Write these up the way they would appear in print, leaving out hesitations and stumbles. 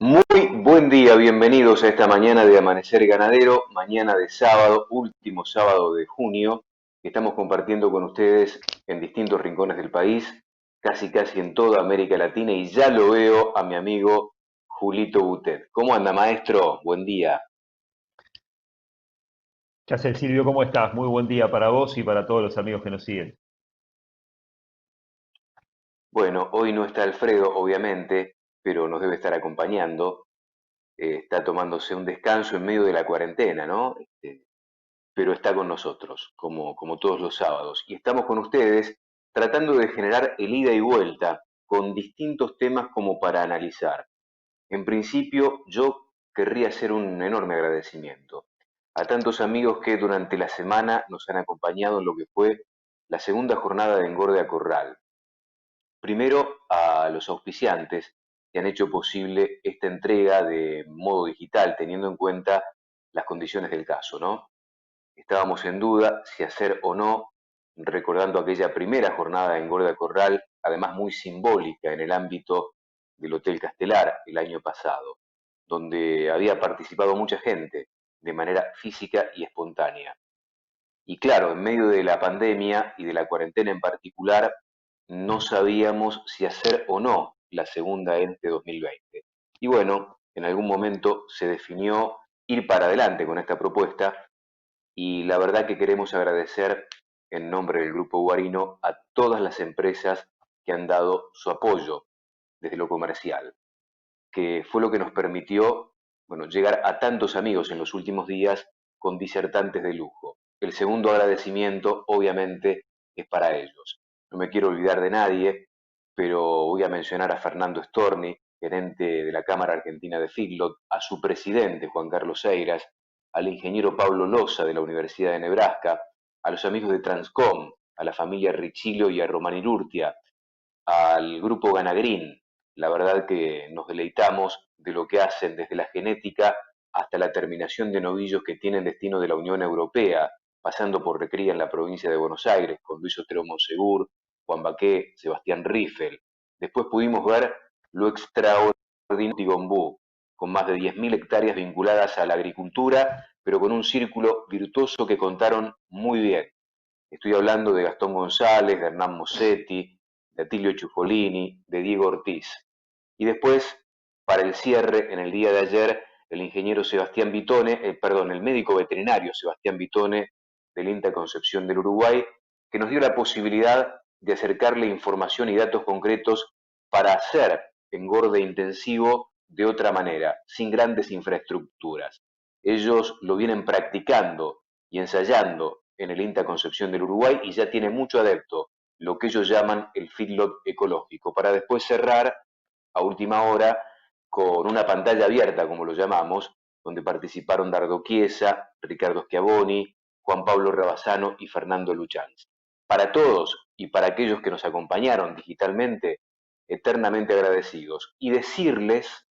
Muy buen día, bienvenidos a esta mañana de Amanecer Ganadero, mañana de sábado, último sábado de junio, que estamos compartiendo con ustedes en distintos rincones del país, casi en toda América Latina, y ya lo veo a mi amigo Julito Butet. ¿Cómo anda, maestro? Buen día. ¿Qué haces, Silvio? ¿Cómo estás? Muy buen día para vos y para todos los amigos que nos siguen. Bueno, hoy no está Alfredo, obviamente, pero nos debe estar acompañando. Está tomándose un descanso en medio de la cuarentena, ¿no? Pero está con nosotros, como todos los sábados. Y estamos con ustedes tratando de generar el ida y vuelta con distintos temas como para analizar. En principio, yo querría hacer un enorme agradecimiento a tantos amigos que durante la semana nos han acompañado en lo que fue la segunda jornada de Engorde a Corral. Primero, a los auspiciantes que han hecho posible esta entrega de modo digital, teniendo en cuenta las condiciones del caso, ¿no? Estábamos en duda si hacer o no, recordando aquella primera jornada en Gorda Corral, además muy simbólica en el ámbito del Hotel Castelar el año pasado, donde había participado mucha gente de manera física y espontánea. Y claro, en medio de la pandemia y de la cuarentena en particular, no sabíamos si hacer o no la segunda en este 2020. Y bueno, en algún momento se definió ir para adelante con esta propuesta y la verdad que queremos agradecer en nombre del Grupo Guarino a todas las empresas que han dado su apoyo desde lo comercial, que fue lo que nos permitió, bueno, llegar a tantos amigos en los últimos días con disertantes de lujo. El segundo agradecimiento, obviamente, es para ellos. No me quiero olvidar de nadie, pero voy a mencionar a Fernando Storni, gerente de la Cámara Argentina de Feedlot, a su presidente, Juan Carlos Eiras, al ingeniero Pablo Loza de la Universidad de Nebraska, a los amigos de Transcom, a la familia Richilo y a Romani Urtia, al grupo Ganagrin. La verdad que nos deleitamos de lo que hacen desde la genética hasta la terminación de novillos que tienen destino de la Unión Europea, pasando por recría en la provincia de Buenos Aires, con Luis Otero Monsegur, Juan Baqué, Sebastián Riffel. Después pudimos ver lo extraordinario de Tigombú, con más de 10.000 hectáreas vinculadas a la agricultura, pero con un círculo virtuoso que contaron muy bien. Estoy hablando de Gastón González, de Hernán Mossetti, de Atilio Ciuffolini, de Diego Ortiz. Y después, para el cierre, en el día de ayer, el ingeniero Sebastián Vitone, el médico veterinario Sebastián Vitone del INTA Concepción del Uruguay, que nos dio la posibilidad de acercarle información y datos concretos para hacer engorde intensivo de otra manera, sin grandes infraestructuras. Ellos lo vienen practicando y ensayando en el INTA Concepción del Uruguay y ya tiene mucho adepto, lo que ellos llaman el feedlot ecológico, para después cerrar a última hora con una pantalla abierta, como lo llamamos, donde participaron Dardo Chiesa, Ricardo Schiavoni, Juan Pablo Rabasano y Fernando Luchanz. Para todos y para aquellos que nos acompañaron digitalmente, eternamente agradecidos. Y decirles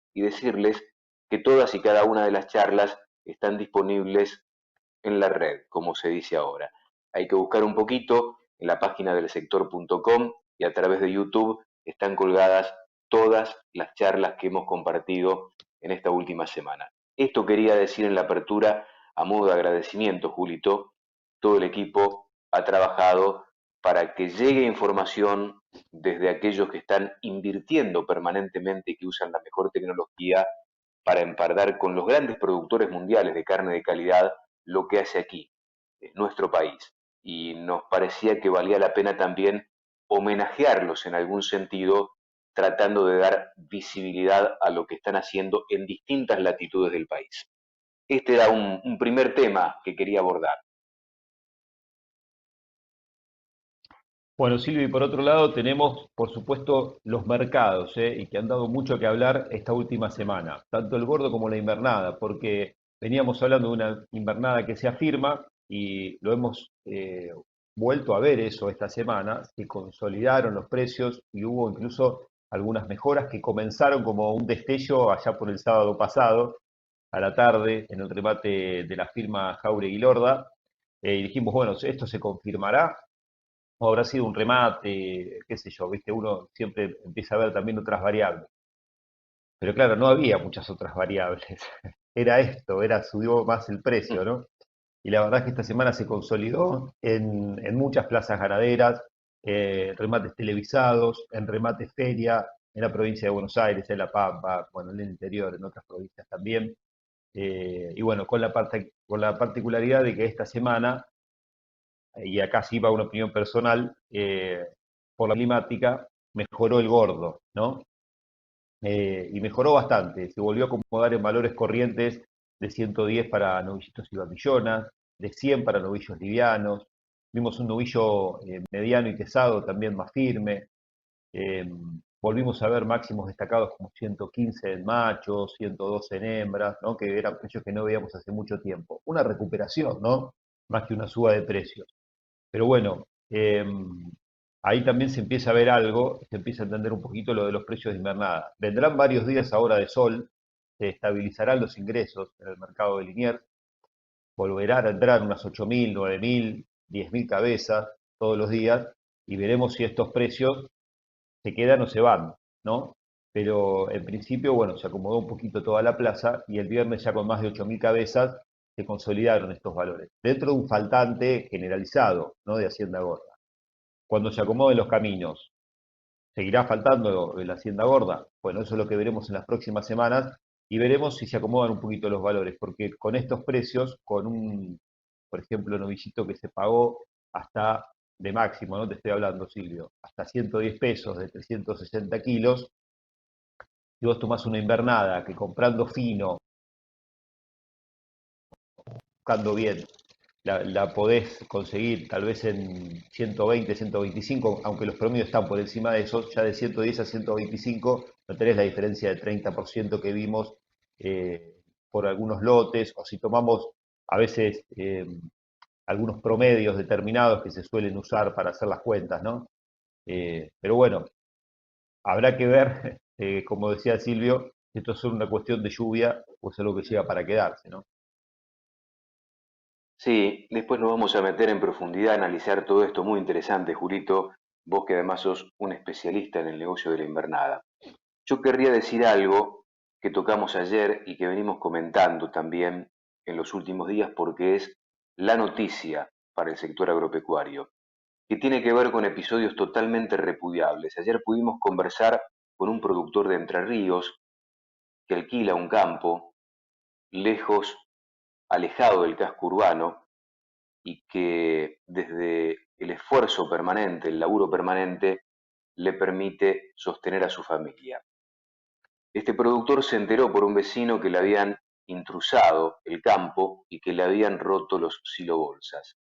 que todas y cada una de las charlas están disponibles en la red, como se dice ahora. Hay que buscar un poquito en la página del sector.com y a través de YouTube están colgadas todas las charlas que hemos compartido en esta última semana. Esto quería decir en la apertura a modo de agradecimiento, Julito. Todo el equipo ha trabajado para que llegue información desde aquellos que están invirtiendo permanentemente y que usan la mejor tecnología para empardar con los grandes productores mundiales de carne de calidad lo que hace aquí, nuestro país. Y nos parecía que valía la pena también homenajearlos en algún sentido, tratando de dar visibilidad a lo que están haciendo en distintas latitudes del país. Este era un primer tema que quería abordar. Bueno, Silvio, y por otro lado tenemos, por supuesto, los mercados, y que han dado mucho que hablar esta última semana, tanto el gordo como la invernada, porque veníamos hablando de una invernada que se afirma y lo hemos vuelto a ver eso esta semana, se consolidaron los precios y hubo incluso algunas mejoras que comenzaron como un destello allá por el sábado pasado, a la tarde, en el remate de la firma Jauregui Lorda, y dijimos, bueno, esto se confirmará o habrá sido un remate, qué sé yo, viste, uno siempre empieza a ver también otras variables. pero claro, no había muchas otras variables. Era esto, subió más el precio, ¿no? Y la verdad es que esta semana se consolidó en muchas plazas ganaderas, remates televisados, en remate feria, en la provincia de Buenos Aires, en La Pampa, bueno, en el interior, en otras provincias también. Y bueno, con la particularidad de que esta semana, y acá sí va una opinión personal, por la climática, mejoró el gordo, ¿no? Y mejoró bastante, se volvió a acomodar en valores corrientes de 110 para novillitos y babillonas, de 100 para novillos livianos, vimos un novillo mediano y pesado también más firme, eh, volvimos a ver máximos destacados como 115 en machos, 112 en hembras, ¿no? Que eran precios que no veíamos hace mucho tiempo. Una recuperación, ¿no? Más que una suba de precios. Pero bueno, ahí también se empieza a ver algo, se empieza a entender un poquito lo de los precios de invernada. Vendrán varios días ahora de sol, se estabilizarán los ingresos en el mercado de Liniers, volverán a entrar unas 8.000, 9.000, 10.000 cabezas todos los días y veremos si estos precios se quedan o se van, ¿no? Pero en principio, bueno, se acomodó un poquito toda la plaza y el viernes ya con más de 8.000 cabezas se consolidaron estos valores, dentro de un faltante generalizado, ¿no? De Hacienda Gorda. Cuando se acomoden los caminos, ¿seguirá faltando la Hacienda Gorda? Bueno, eso es lo que veremos en las próximas semanas y veremos si se acomodan un poquito los valores, porque con estos precios, con un, por ejemplo, novillito que se pagó hasta de máximo, no te estoy hablando, Silvio, hasta 110 pesos de 360 kilos, si vos tomás una invernada que comprando fino, buscando bien, la podés conseguir tal vez en 120, 125, aunque los promedios están por encima de eso, ya de 110 a 125 no tenés la diferencia del 30% que vimos por algunos lotes, o si tomamos a veces algunos promedios determinados que se suelen usar para hacer las cuentas, ¿no? Pero bueno, habrá que ver, como decía Silvio, si esto es solo una cuestión de lluvia o es algo que llega para quedarse, ¿no? Sí, después nos vamos a meter en profundidad a analizar todo esto muy interesante, Julito, vos que además sos un especialista en el negocio de la invernada. Yo querría decir algo que tocamos ayer y que venimos comentando también en los últimos días porque es la noticia para el sector agropecuario, que tiene que ver con episodios totalmente repudiables. Ayer pudimos conversar con un productor de Entre Ríos que alquila un campo lejos, alejado del casco urbano y que desde el esfuerzo permanente, el laburo permanente, le permite sostener a su familia. Este productor se enteró por un vecino que le habían intrusado el campo y que le habían roto los silobolsas,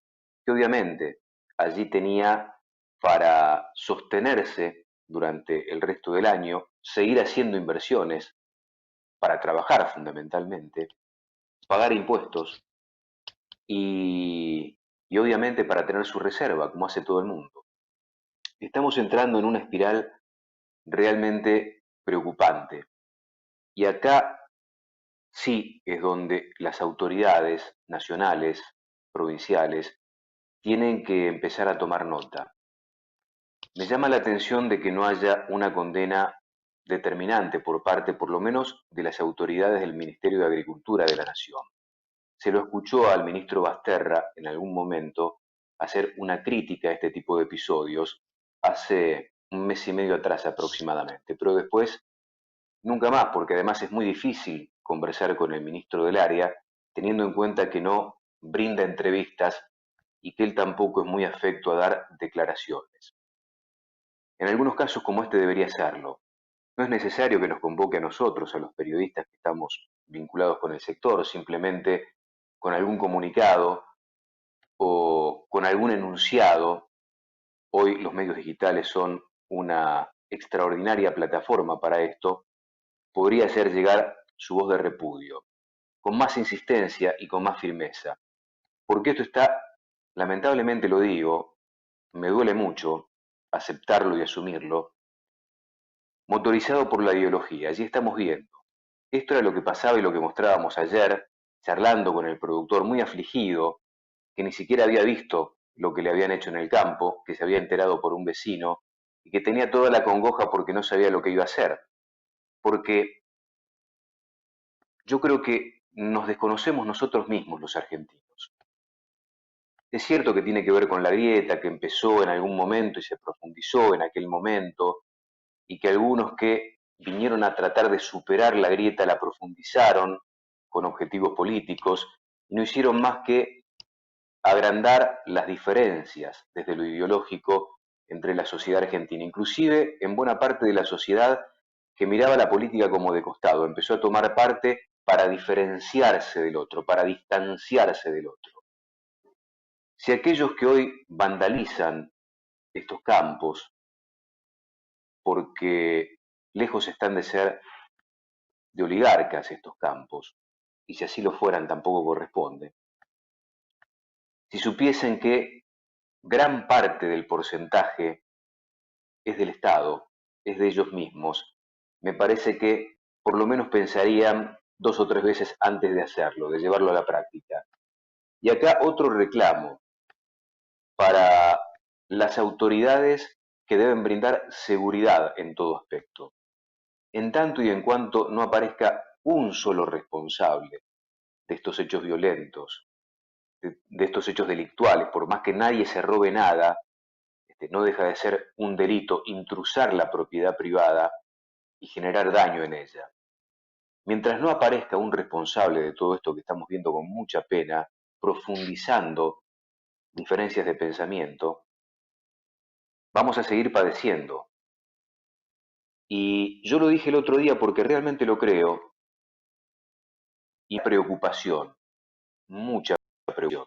que obviamente allí tenía para sostenerse durante el resto del año, seguir haciendo inversiones para trabajar fundamentalmente, pagar impuestos y obviamente para tener su reserva, como hace todo el mundo. Estamos entrando en una espiral realmente preocupante. Y acá sí es donde las autoridades nacionales, provinciales, tienen que empezar a tomar nota. Me llama la atención de que no haya una condena determinante por parte, por lo menos, de las autoridades del Ministerio de Agricultura de la Nación. Se lo escuchó al ministro Basterra en algún momento hacer una crítica a este tipo de episodios hace un mes y medio atrás aproximadamente, pero después nunca más, porque además es muy difícil conversar con el ministro del área, teniendo en cuenta que no brinda entrevistas y que él tampoco es muy afecto a dar declaraciones. En algunos casos como este debería serlo. No es necesario que nos convoque a nosotros, a los periodistas que estamos vinculados con el sector, simplemente con algún comunicado o con algún enunciado. Hoy los medios digitales son una extraordinaria plataforma para esto. Podría hacer llegar su voz de repudio, con más insistencia y con más firmeza. Porque esto está, lamentablemente lo digo, me duele mucho aceptarlo y asumirlo, motorizado por la ideología. Allí estamos viendo. Esto era lo que pasaba y lo que mostrábamos ayer, charlando con el productor muy afligido, que ni siquiera había visto lo que le habían hecho en el campo, que se había enterado por un vecino y que tenía toda la congoja porque no sabía lo que iba a hacer. Porque yo creo que nos desconocemos nosotros mismos los argentinos. Es cierto que tiene que ver con la grieta que empezó en algún momento y se profundizó en aquel momento, y que algunos que vinieron a tratar de superar la grieta la profundizaron con objetivos políticos y no hicieron más que agrandar las diferencias desde lo ideológico entre la sociedad argentina, inclusive en buena parte de la sociedad que miraba la política como de costado, empezó a tomar parte para diferenciarse del otro, para distanciarse del otro. Si aquellos que hoy vandalizan estos campos, porque lejos están de ser de oligarcas estos campos, y si así lo fueran tampoco corresponde, si supiesen que gran parte del porcentaje es del Estado, es de ellos mismos, me parece que por lo menos pensarían dos o tres veces antes de hacerlo, de llevarlo a la práctica. Y acá otro reclamo para las autoridades que deben brindar seguridad en todo aspecto. En tanto y en cuanto no aparezca un solo responsable de estos hechos violentos, de estos hechos delictuales, por más que nadie se robe nada, no deja de ser un delito intrusar la propiedad privada y generar daño en ella. Mientras no aparezca un responsable de todo esto que estamos viendo con mucha pena, profundizando diferencias de pensamiento, vamos a seguir padeciendo. Y yo lo dije el otro día porque realmente lo creo, y preocupación, mucha preocupación.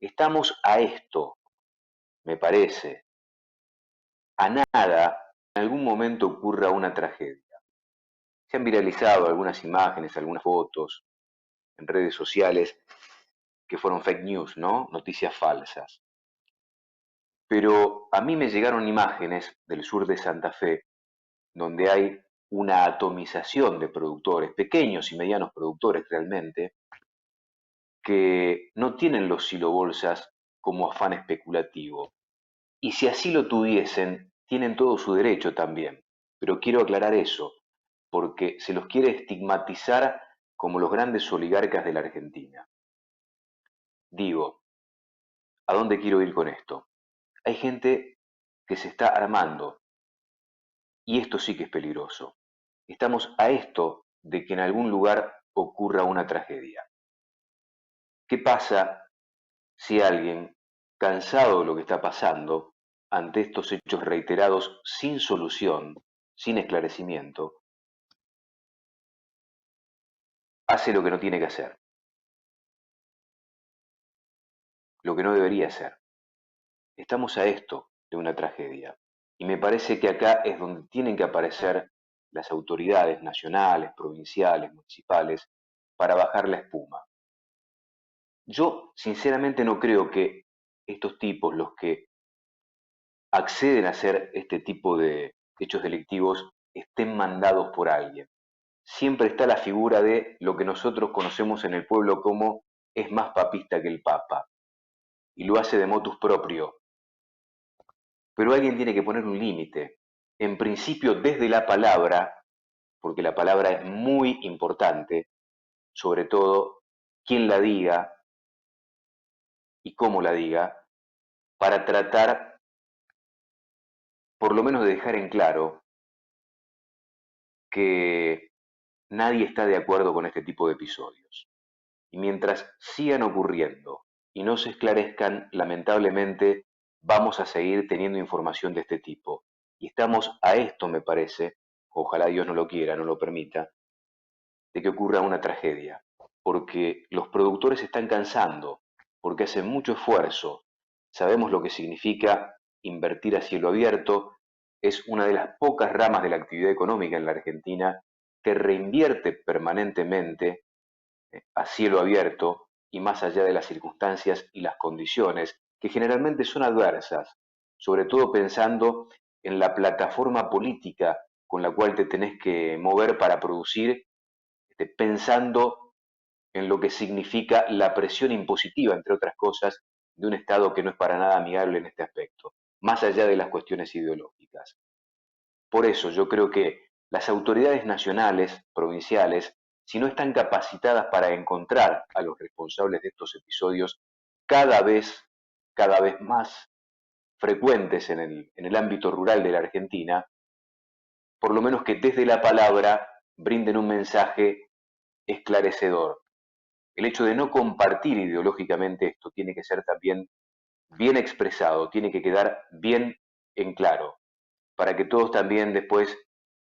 Estamos a esto, me parece, a nada, en algún momento ocurra una tragedia. Se han viralizado algunas imágenes, algunas fotos en redes sociales que fueron fake news, ¿no? Noticias falsas. Pero a mí me llegaron imágenes del sur de Santa Fe, donde hay una atomización de productores, pequeños y medianos productores realmente, que no tienen los silobolsas como afán especulativo. Y si así lo tuviesen, tienen todo su derecho también. Pero quiero aclarar eso, porque se los quiere estigmatizar como los grandes oligarcas de la Argentina. Digo, ¿a dónde quiero ir con esto? Hay gente que se está armando y esto sí que es peligroso. Estamos a esto de que en algún lugar ocurra una tragedia. ¿Qué pasa si alguien, cansado de lo que está pasando, ante estos hechos reiterados sin solución, sin esclarecimiento, hace lo que no tiene que hacer, lo que no debería hacer? Estamos a esto de una tragedia. Y me parece que acá es donde tienen que aparecer las autoridades nacionales, provinciales, municipales, para bajar la espuma. Yo sinceramente no creo que estos tipos, los que acceden a hacer este tipo de hechos delictivos, estén mandados por alguien. Siempre está la figura de lo que nosotros conocemos en el pueblo como es más papista que el Papa, y lo hace de motus propio. Pero alguien tiene que poner un límite. En principio, desde la palabra, porque la palabra es muy importante, sobre todo quién la diga y cómo la diga, para tratar por lo menos de dejar en claro que nadie está de acuerdo con este tipo de episodios. Y mientras sigan ocurriendo y no se esclarezcan, lamentablemente vamos a seguir teniendo información de este tipo. Y estamos a esto, me parece, ojalá Dios no lo quiera, no lo permita, de que ocurra una tragedia. Porque los productores están cansando, porque hacen mucho esfuerzo. Sabemos lo que significa invertir a cielo abierto. Es una de las pocas ramas de la actividad económica en la Argentina que reinvierte permanentemente a cielo abierto y más allá de las circunstancias y las condiciones que generalmente son adversas, sobre todo pensando en la plataforma política con la cual te tenés que mover para producir, pensando en lo que significa la presión impositiva, entre otras cosas, de un Estado que no es para nada amigable en este aspecto, más allá de las cuestiones ideológicas. Por eso yo creo que las autoridades nacionales, provinciales, si no están capacitadas para encontrar a los responsables de estos episodios cada vez, cada vez más frecuentes en el ámbito rural de la Argentina, por lo menos que desde la palabra brinden un mensaje esclarecedor. El hecho de no compartir ideológicamente esto tiene que ser también bien expresado, tiene que quedar bien en claro, para que todos también después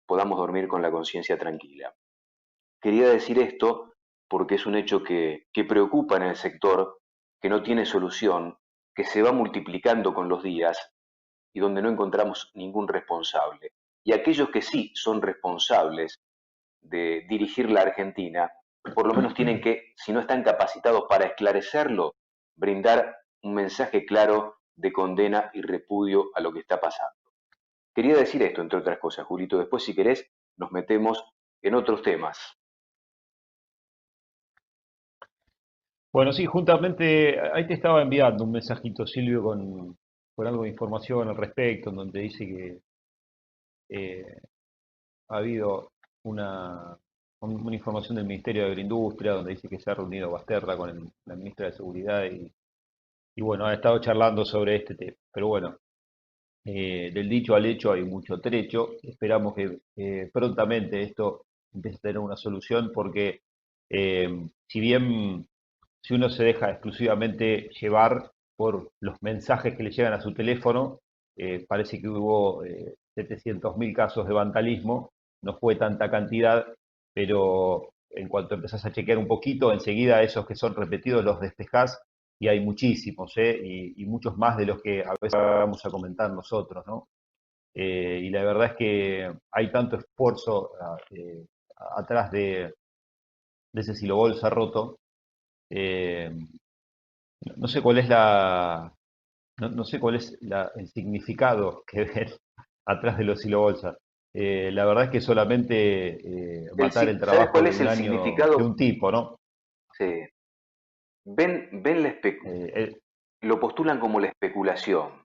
podamos dormir con la conciencia tranquila. Quería decir esto porque es un hecho que preocupa en el sector, que no tiene solución, que se va multiplicando con los días y donde no encontramos ningún responsable. Y aquellos que sí son responsables de dirigir la Argentina, por lo menos tienen que, si no están capacitados para esclarecerlo, brindar un mensaje claro de condena y repudio a lo que está pasando. Quería decir esto, entre otras cosas, Julito. Después, si querés, nos metemos en otros temas. Bueno, sí, juntamente ahí te estaba enviando un mensajito, Silvio, con algo de información al respecto, en donde dice que eh, ha habido una, una información del Ministerio de Agroindustria, donde dice que se ha reunido Basterra con la ministra de Seguridad y bueno, ha estado charlando sobre este tema. Pero bueno, del dicho al hecho hay mucho trecho. Esperamos que prontamente esto empiece a tener una solución porque si bien si uno se deja exclusivamente llevar por los mensajes que le llegan a su teléfono, parece que hubo 700.000 casos de vandalismo, no fue tanta cantidad, pero en cuanto empezás a chequear un poquito, enseguida esos que son repetidos los despejás y hay muchísimos, y muchos más de los que a veces vamos a comentar nosotros, ¿no? Y la verdad es que hay tanto esfuerzo atrás de ese silobolsa roto. eh, no sé cuál es no sé cuál es el significado que ven atrás de los silobolsas. La verdad es que solamente matar el ¿Sabes trabajo cuál de es un el año de significado? un tipo, ¿no? Sí. Ven Eh, eh, lo postulan como la especulación.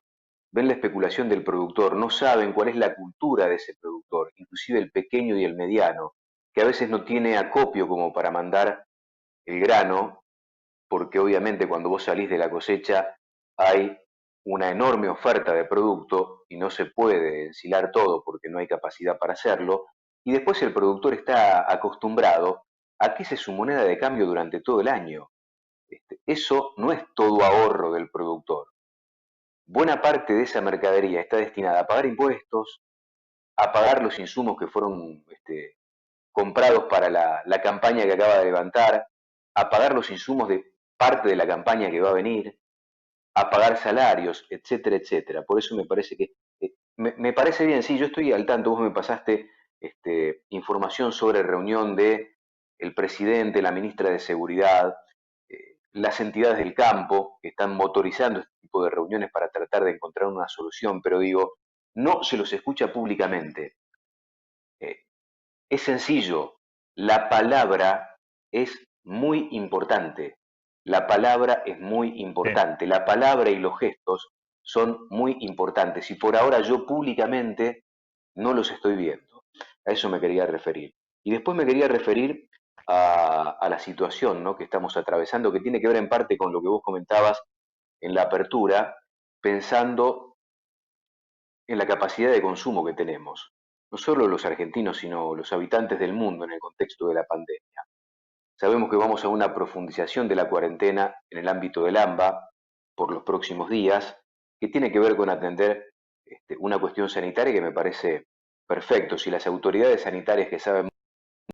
Ven la especulación del productor, no saben cuál es la cultura de ese productor, inclusive el pequeño y el mediano, que a veces no tiene acopio como para mandar el grano, porque obviamente cuando vos salís de la cosecha hay una enorme oferta de producto y no se puede ensilar todo porque no hay capacidad para hacerlo, y después el productor está acostumbrado a que esa es su moneda de cambio durante todo el año. Eso no es todo ahorro del productor. Buena parte de esa mercadería está destinada a pagar impuestos, a pagar los insumos que fueron comprados para la campaña que acaba de levantar, a pagar los insumos de parte de la campaña que va a venir, a pagar salarios, etcétera, etcétera. Por eso me parece que, me parece bien, sí, yo estoy al tanto, vos me pasaste información sobre reunión de el presidente, la ministra de Seguridad, las entidades del campo que están motorizando este tipo de reuniones para tratar de encontrar una solución, pero digo, no se los escucha públicamente. Eh, es sencillo, la palabra es muy importante. La palabra es muy sí. importante. La palabra y los gestos son muy importantes. Y por ahora yo públicamente no los estoy viendo. A eso me quería referir. Y después me quería referir a la situación, ¿no?, que estamos atravesando, que tiene que ver en parte con lo que vos comentabas en la apertura, pensando en la capacidad de consumo que tenemos, no solo los argentinos, sino los habitantes del mundo en el contexto de la pandemia. Sabemos que vamos a una profundización de la cuarentena en el ámbito del AMBA por los próximos días, que tiene que ver con atender una cuestión sanitaria que me parece perfecto. Si las autoridades sanitarias, que saben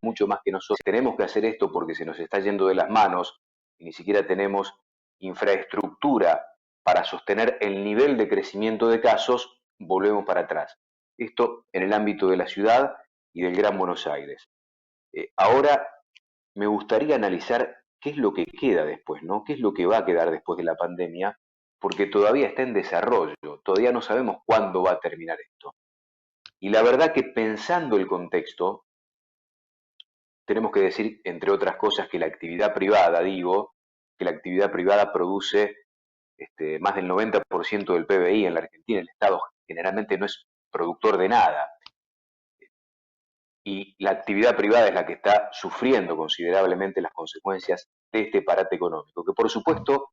mucho más que nosotros, tenemos que hacer esto porque se nos está yendo de las manos y ni siquiera tenemos infraestructura para sostener el nivel de crecimiento de casos, volvemos para atrás. Esto en el ámbito de la ciudad y del Gran Buenos Aires. Ahora me gustaría analizar qué es lo que queda después, ¿no? ¿Qué es lo que va a quedar después de la pandemia? Porque todavía está en desarrollo, todavía no sabemos cuándo va a terminar esto. Y la verdad que pensando el contexto, tenemos que decir, entre otras cosas, que la actividad privada, digo, que la actividad privada produce más del 90% del PBI en la Argentina. El Estado generalmente no es productor de nada. y la actividad privada es la que está sufriendo considerablemente las consecuencias de este parate económico, que por supuesto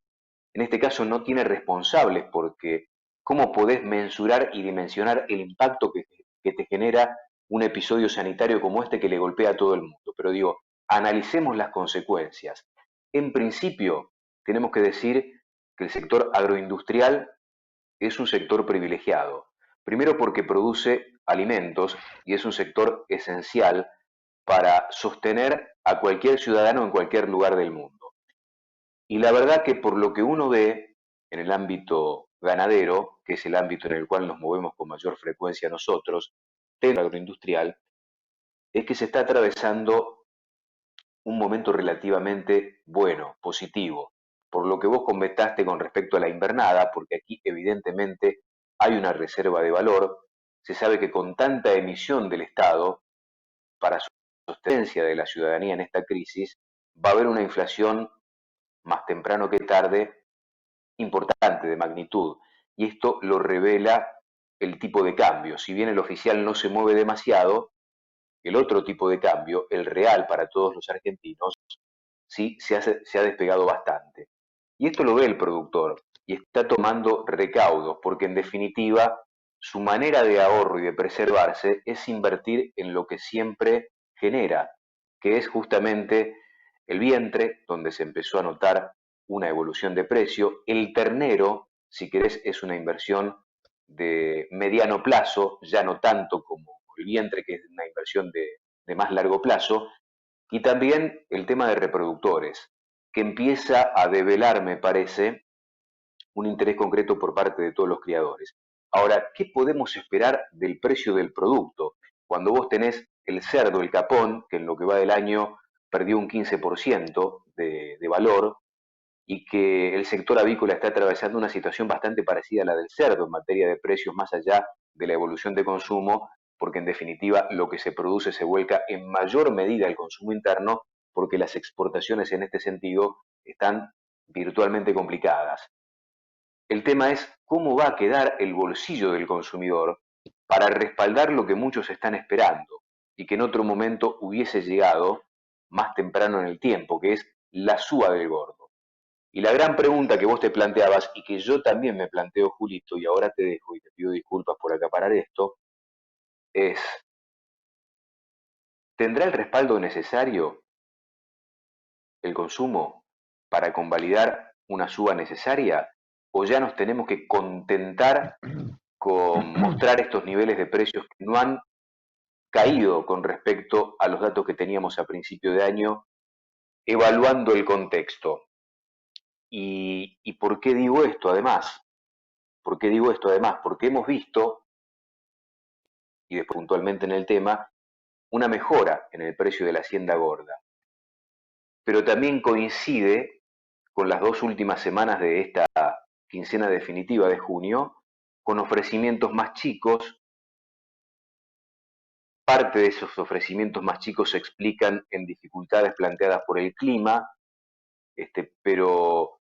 en este caso no tiene responsables porque ¿cómo podés mensurar y dimensionar el impacto que te genera un episodio sanitario como este que le golpea a todo el mundo? Pero digo, analicemos las consecuencias. En principio, tenemos que decir que el sector agroindustrial es un sector privilegiado. Primero porque produce alimentos y es un sector esencial para sostener a cualquier ciudadano en cualquier lugar del mundo. Y la verdad que por lo que uno ve en el ámbito ganadero, que es el ámbito en el cual nos movemos con mayor frecuencia nosotros, dentro agroindustrial, es que se está atravesando un momento relativamente bueno, positivo. Por lo que vos comentaste con respecto a la invernada, porque aquí evidentemente hay una reserva de valor, se sabe que con tanta emisión del Estado para sostenencia de la ciudadanía en esta crisis, va a haber una inflación más temprano que tarde importante de magnitud. Y esto lo revela el tipo de cambio. Si bien el oficial no se mueve demasiado, el otro tipo de cambio, el real para todos los argentinos, sí se ha despegado bastante. Y esto lo ve el productor y está tomando recaudos, porque en definitiva su manera de ahorro y de preservarse es invertir en lo que siempre genera, que es justamente el vientre, donde se empezó a notar una evolución de precio, el ternero, si querés, es una inversión de mediano plazo, ya no tanto como el vientre, que es una inversión de más largo plazo, y también el tema de reproductores, que empieza a develar, me parece, un interés concreto por parte de todos los criadores. Ahora, ¿qué podemos esperar del precio del producto? Cuando vos tenés el cerdo, el capón, que en lo que va del año perdió un 15% de valor, y que el sector avícola está atravesando una situación bastante parecida a la del cerdo en materia de precios más allá de la evolución de consumo, porque en definitiva lo que se produce se vuelca en mayor medida al consumo interno, porque las exportaciones en este sentido están virtualmente complicadas. El tema es cómo va a quedar el bolsillo del consumidor para respaldar lo que muchos están esperando y que en otro momento hubiese llegado más temprano en el tiempo, que es la suba del gordo. Y la gran pregunta que vos te planteabas y que yo también me planteo, Julito, y ahora te dejo y te pido disculpas por acaparar esto, es, ¿tendrá el respaldo necesario el consumo para convalidar una suba necesaria? ¿O ya nos tenemos que contentar con mostrar estos niveles de precios que no han caído con respecto a los datos que teníamos a principio de año, evaluando el contexto? ¿Y por qué digo esto además? ¿Por qué digo esto además? Porque hemos visto, y después puntualmente en el tema, una mejora en el precio de la hacienda gorda. Pero también coincide con las dos últimas semanas de esta quincena definitiva de junio, con ofrecimientos más chicos. Parte de esos ofrecimientos más chicos se explican en dificultades planteadas por el clima, pero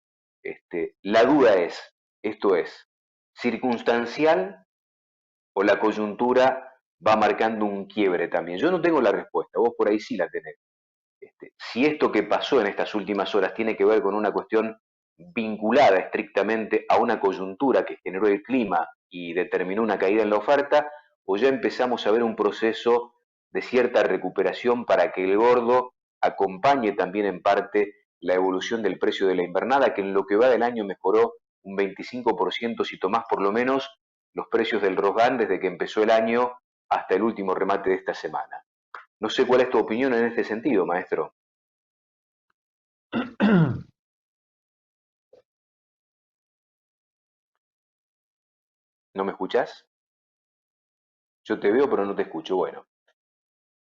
la duda es, esto es, circunstancial o la coyuntura va marcando un quiebre también. Yo no tengo la respuesta, vos por ahí sí la tenés. Si esto que pasó en estas últimas horas tiene que ver con una cuestión vinculada estrictamente a una coyuntura que generó el clima y determinó una caída en la oferta, o ya empezamos a ver un proceso de cierta recuperación para que el gordo acompañe también en parte la evolución del precio de la invernada, que en lo que va del año mejoró un 25% si tomás por lo menos los precios del Rosgan desde que empezó el año hasta el último remate de esta semana. No sé cuál es tu opinión en este sentido, maestro. ¿No me escuchás? Yo te veo pero no te escucho. Bueno,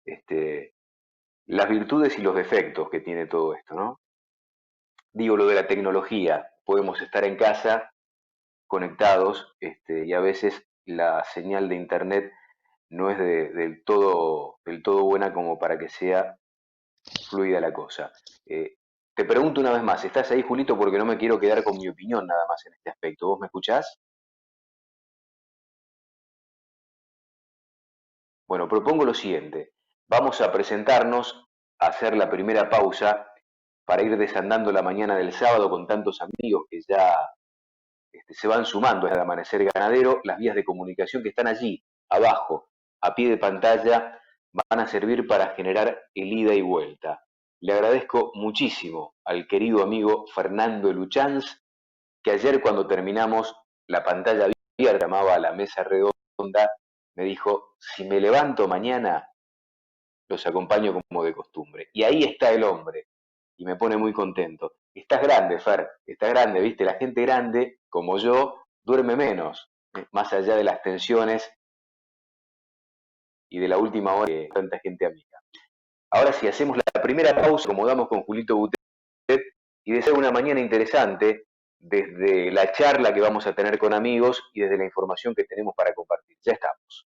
este, las virtudes y los defectos que tiene todo esto, ¿no? Digo lo de la tecnología. Podemos estar en casa conectados y a veces la señal de internet no es del todo buena como para que sea fluida la cosa. Te pregunto una vez más, ¿estás ahí, Julito? Porque no me quiero quedar con mi opinión nada más en este aspecto. ¿Vos me escuchás? Bueno, propongo lo siguiente. Vamos a presentarnos, a hacer la primera pausa para ir desandando la mañana del sábado con tantos amigos que ya se van sumando al amanecer ganadero. Las vías de comunicación que están allí, abajo, a pie de pantalla, van a servir para generar el ida y vuelta. Le agradezco muchísimo al querido amigo Fernando Luchanz, que ayer cuando terminamos la pantalla abierta, llamaba la mesa redonda, me dijo, si me levanto mañana, los acompaño como de costumbre. Y ahí está el hombre, y me pone muy contento. Estás grande, Fer, estás grande, ¿viste? La gente grande, como yo, duerme menos, más allá de las tensiones y de la última hora de tanta gente amiga. Ahora sí, hacemos la primera pausa, como damos con Julito Butet, y deseo una mañana interesante desde la charla que vamos a tener con amigos y desde la información que tenemos para compartir. Ya estamos.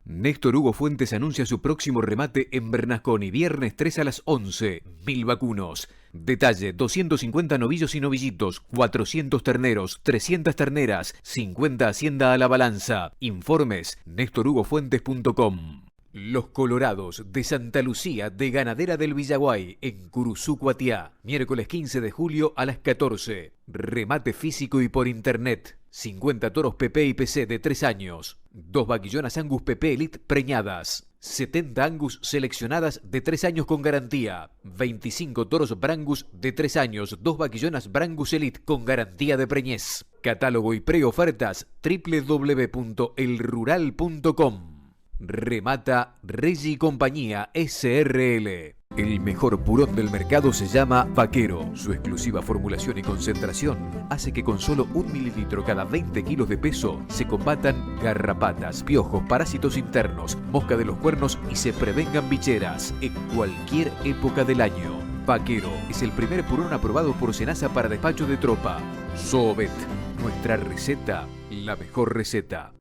Néstor Hugo Fuentes anuncia su próximo remate en Bernasconi, viernes 3 a las 11. 1000 vacunos. Detalle: 250 novillos y novillitos, 400 terneros, 300 terneras, 50 hacienda a la balanza. Informes: nestorhugofuentes.com. Los Colorados de Santa Lucía de Ganadera del Villaguay en Curuzú, Cuatiá. Miércoles 15 de julio a las 14. Remate físico y por internet. 50 toros PP y PC de 3 años. 2 vaquillonas Angus PP Elite preñadas. 70 Angus seleccionadas de 3 años con garantía. 25 toros Brangus de 3 años. 2 vaquillonas Brangus Elite con garantía de preñez. Catálogo y preofertas www.elrural.com. Remata Reggi y Compañía SRL. El mejor purón del mercado se llama Vaquero. Su exclusiva formulación y concentración hace que con solo 1 mililitro cada 20 kilos de peso se combatan garrapatas, piojos, parásitos internos, mosca de los cuernos y se prevengan bicheras en cualquier época del año. Vaquero es el primer purón aprobado por Senasa para despacho de tropa. Soobet, nuestra receta, la mejor receta.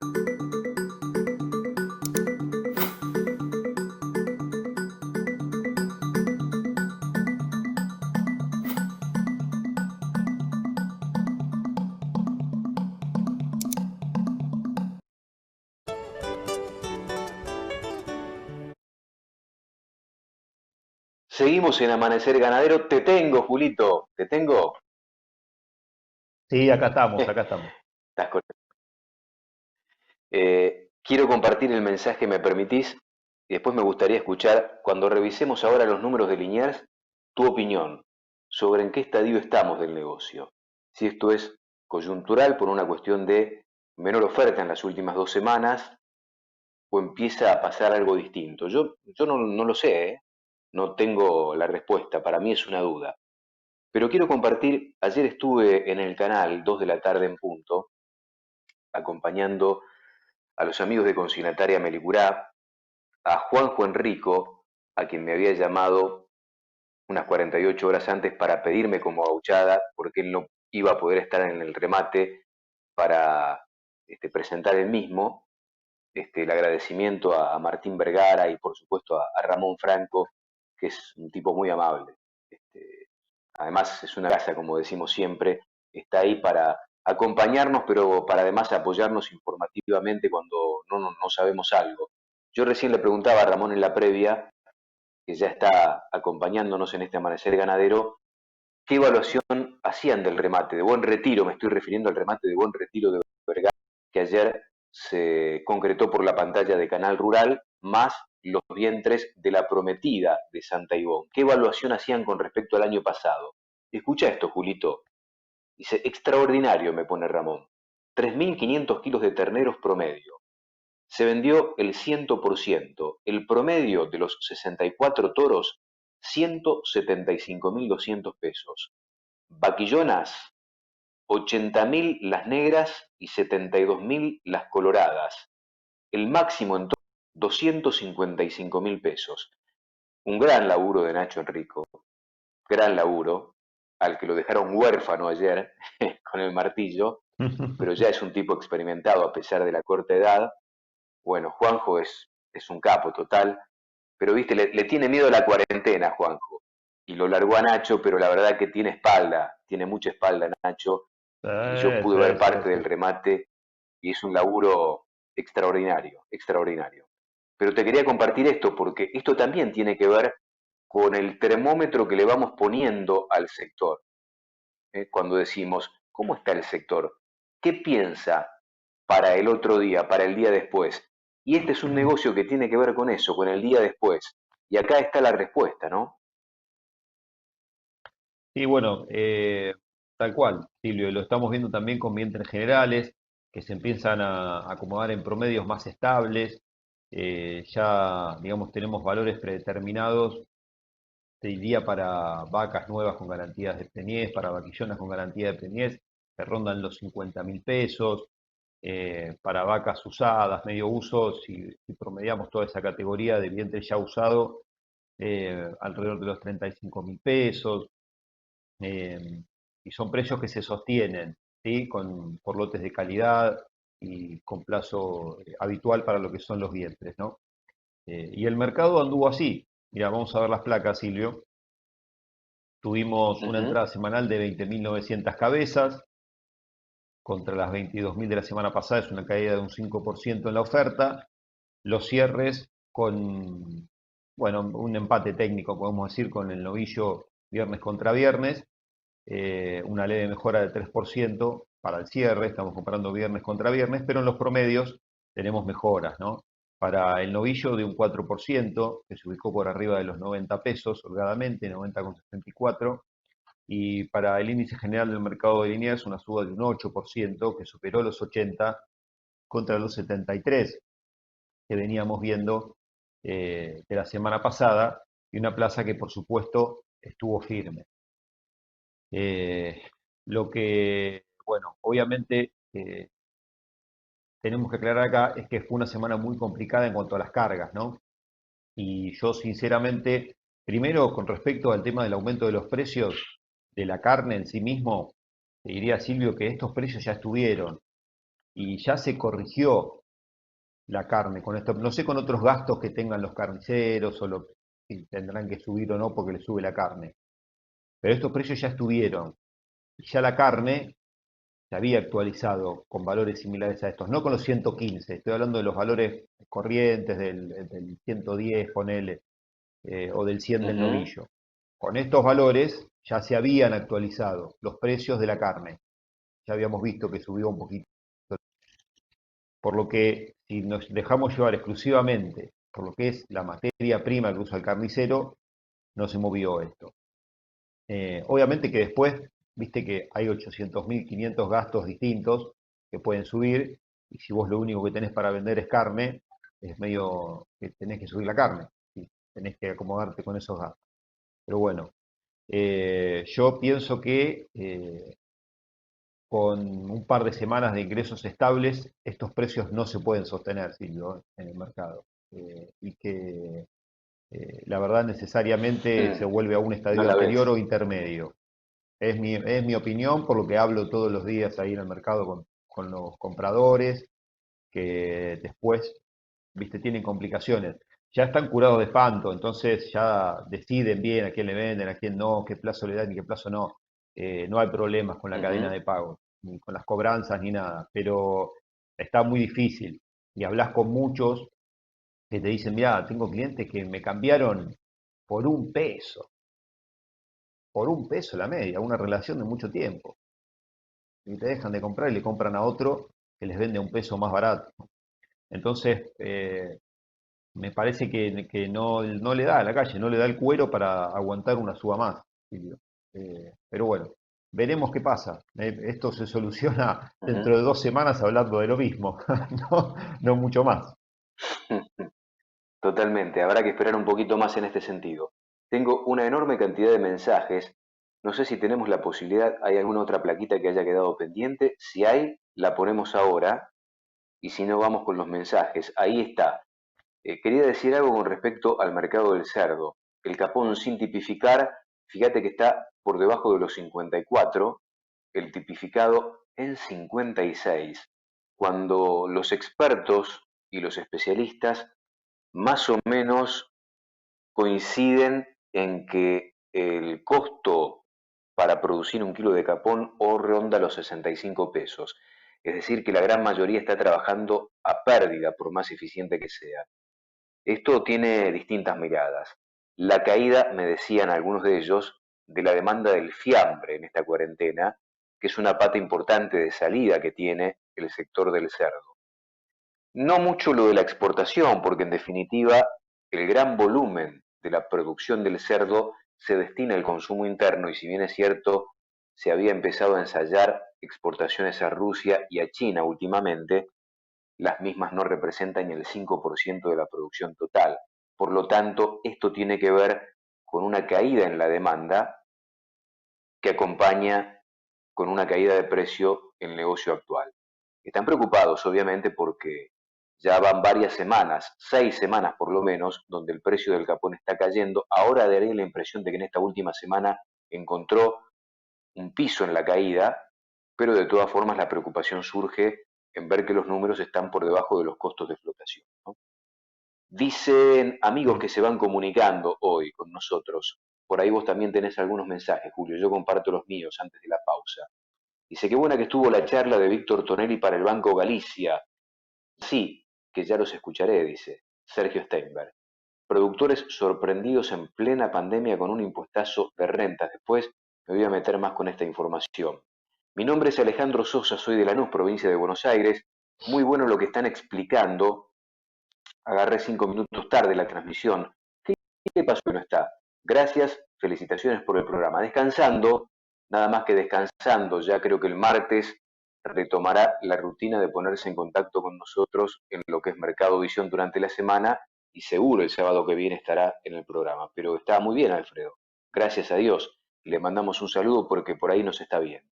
Seguimos en Amanecer Ganadero. Te tengo, Julito, te tengo. Sí, acá estamos, acá estamos. Estás con... quiero compartir el mensaje, ¿me permitís? Y después me gustaría escuchar, cuando revisemos ahora los números de Liniers, tu opinión sobre en qué estadio estamos del negocio. Si esto es coyuntural por una cuestión de menor oferta en las últimas 2 semanas o empieza a pasar algo distinto. Yo no lo sé, ¿eh? No tengo la respuesta, para mí es una duda. Pero quiero compartir, ayer estuve en el canal 2 de la tarde en punto, acompañando a los amigos de Consignataria Melicurá, a Juanjo Enrico, a quien me había llamado unas 48 horas antes para pedirme como gauchada, porque él no iba a poder estar en el remate para presentar el mismo. El agradecimiento a Martín Vergara y por supuesto a Ramón Franco, que es un tipo muy amable. Además es una casa, como decimos siempre, está ahí para acompañarnos, pero para además apoyarnos informativamente cuando no sabemos algo. Yo recién le preguntaba a Ramón en la previa, que ya está acompañándonos en este amanecer ganadero, ¿qué evaluación hacían del remate? De Buen Retiro, me estoy refiriendo al remate de Buen Retiro de Vergara, que ayer se concretó por la pantalla de Canal Rural, más los vientres de la prometida de Santa Ivón. ¿Qué evaluación hacían con respecto al año pasado? Escucha esto, Julito. Dice, extraordinario, me pone Ramón. 3.500 kilos de terneros promedio. Se vendió el 100%. El promedio de los 64 toros, 175.200 pesos. Vaquillonas, 80.000 las negras y 72.000 las coloradas. El máximo en 255.000 pesos. Un gran laburo de Nacho Enrico, gran laburo, al que lo dejaron huérfano ayer con el martillo, pero ya es un tipo experimentado a pesar de la corta edad. Bueno, Juanjo es un capo total, pero viste, le tiene miedo a la cuarentena, Juanjo, y lo largó a Nacho, pero la verdad que tiene espalda, tiene mucha espalda Nacho, y yo pude ver parte del remate, y es un laburo extraordinario, extraordinario. Pero te quería compartir esto porque esto también tiene que ver con el termómetro que le vamos poniendo al sector. Cuando decimos, ¿cómo está el sector? ¿Qué piensa para el otro día, para el día después? Y este es un negocio que tiene que ver con eso, con el día después. Y acá está la respuesta, ¿no? Sí, bueno, tal cual, Silvio, lo estamos viendo también con vientres generales que se empiezan a acomodar en promedios más estables. Ya, digamos, tenemos valores predeterminados, te diría, para vacas nuevas con garantías de preñez, para vaquillonas con garantía de preñez, que rondan los 50.000 pesos. Para vacas usadas, medio uso, si promediamos toda esa categoría de vientre ya usado, alrededor de los 35.000 pesos. eh, y son precios que se sostienen, ¿sí? Por lotes de calidad y con plazo habitual para lo que son los vientres, ¿no? Y el mercado anduvo así. Mira, vamos a ver las placas, Silvio. Tuvimos una Ujú. entrada semanal de 20.900 cabezas contra las 22.000 de la semana pasada, es una caída de un 5% en la oferta. Los cierres con, bueno, un empate técnico, podemos decir, con el novillo viernes contra viernes, una leve mejora de 3% para el cierre, estamos comparando viernes contra viernes, pero en los promedios tenemos mejoras, ¿no? Para el novillo de un 4%, que se ubicó por arriba de los 90 pesos, holgadamente, 90,64, y para el índice general del mercado de Liniers una suba de un 8%, que superó los 80 contra los 73 que veníamos viendo de la semana pasada, y una plaza que por supuesto estuvo firme. Eh, lo que, bueno, obviamente tenemos que aclarar acá es que fue una semana muy complicada en cuanto a las cargas, ¿no? Y yo sinceramente, primero con respecto al tema del aumento de los precios de la carne en sí mismo, te diría, Silvio, que estos precios ya estuvieron y ya se corrigió la carne con esto. No sé con otros gastos que tengan los carniceros o si tendrán que subir o no porque les sube la carne. Pero estos precios ya estuvieron. Y ya la carne se había actualizado con valores similares a estos. No con los 115, estoy hablando de los valores corrientes del 110, ponele, o del 100 del Ujú. novillo. Con estos valores ya se habían actualizado los precios de la carne. Ya habíamos visto que subió un poquito. Por lo que si nos dejamos llevar exclusivamente por lo que es la materia prima que usa el carnicero, no se movió esto. Obviamente que después, viste que hay 800.000, 500 gastos distintos que pueden subir, y si vos lo único que tenés para vender es carne, es medio que tenés que subir la carne, ¿sí? Tenés que acomodarte con esos gastos. Pero bueno, yo pienso que con un par de semanas de ingresos estables, estos precios no se pueden sostener, Silvio, en el mercado. Y que la verdad necesariamente se Mm, vuelve a un no estadio la anterior ves. o intermedio. Es mi opinión, por lo que hablo todos los días ahí en el mercado con los compradores, que después, viste, tienen complicaciones. Ya están curados de espanto, entonces ya deciden bien a quién le venden, a quién no, qué plazo le dan y qué plazo no. No hay problemas con la cadena Ujú. de pago, ni con las cobranzas, ni nada, pero está muy difícil. Y hablas con muchos que te dicen, mira, tengo clientes que me cambiaron por por un peso la media, una relación de mucho tiempo. Y te dejan de comprar y le compran a otro que les vende a un peso más barato. Entonces, me parece que no le da a la calle, no le da el cuero para aguantar una suba más, Silvio. Pero bueno, veremos qué pasa. Esto se soluciona Ujú. dentro de 2 semanas hablando de lo mismo, no, no mucho más. Totalmente, habrá que esperar un poquito más en este sentido. Tengo una enorme cantidad de mensajes. No sé si tenemos la posibilidad, ¿hay alguna otra plaquita que haya quedado pendiente? Si hay, la ponemos ahora y si no, vamos con los mensajes. Ahí está. Quería decir algo con respecto al mercado del cerdo. El capón sin tipificar, fíjate que está por debajo de los 54, el tipificado en 56, cuando los expertos y los especialistas más o menos coinciden en que el costo para producir un kilo de capón o ronda los 65 pesos. es decir, que la gran mayoría está trabajando a pérdida por más eficiente que sea. Esto tiene distintas miradas. La caída, me decían algunos de ellos, de la demanda del fiambre en esta cuarentena, que es una pata importante de salida que tiene el sector del cerdo. No mucho lo de la exportación, porque en definitiva el gran volumen de la producción del cerdo se destina al consumo interno y si bien es cierto, se había empezado a ensayar exportaciones a Rusia y a China últimamente, las mismas no representan ni el 5% de la producción total. Por lo tanto, esto tiene que ver con una caída en la demanda que acompaña con una caída de precio en el negocio actual. Están preocupados, obviamente, porque ya van varias semanas, 6 semanas por lo menos, donde el precio del capón está cayendo. Ahora daría la impresión de que en esta última semana encontró un piso en la caída, pero de todas formas la preocupación surge en ver que los números están por debajo de los costos de explotación, ¿no? Dicen amigos que se van comunicando hoy con nosotros. Por ahí vos también tenés algunos mensajes, Julio. Yo comparto los míos antes de la pausa. Dice, qué buena que estuvo la charla de Víctor Tonelli para el Banco Galicia. Sí, que ya los escucharé, dice Sergio Steinberg. Productores sorprendidos en plena pandemia con un impuestazo de rentas. Después me voy a meter más con esta información. Mi nombre es Alejandro Sosa, soy de Lanús, provincia de Buenos Aires. Muy bueno lo que están explicando. Agarré 5 minutos tarde la transmisión. ¿Qué pasó que no está? Gracias, felicitaciones por el programa. Descansando, nada más que descansando, ya creo que el martes retomará la rutina de ponerse en contacto con nosotros en lo que es Mercado Visión durante la semana y seguro el sábado que viene estará en el programa. Pero está muy bien, Alfredo. Gracias a Dios. Le mandamos un saludo porque por ahí nos está viendo.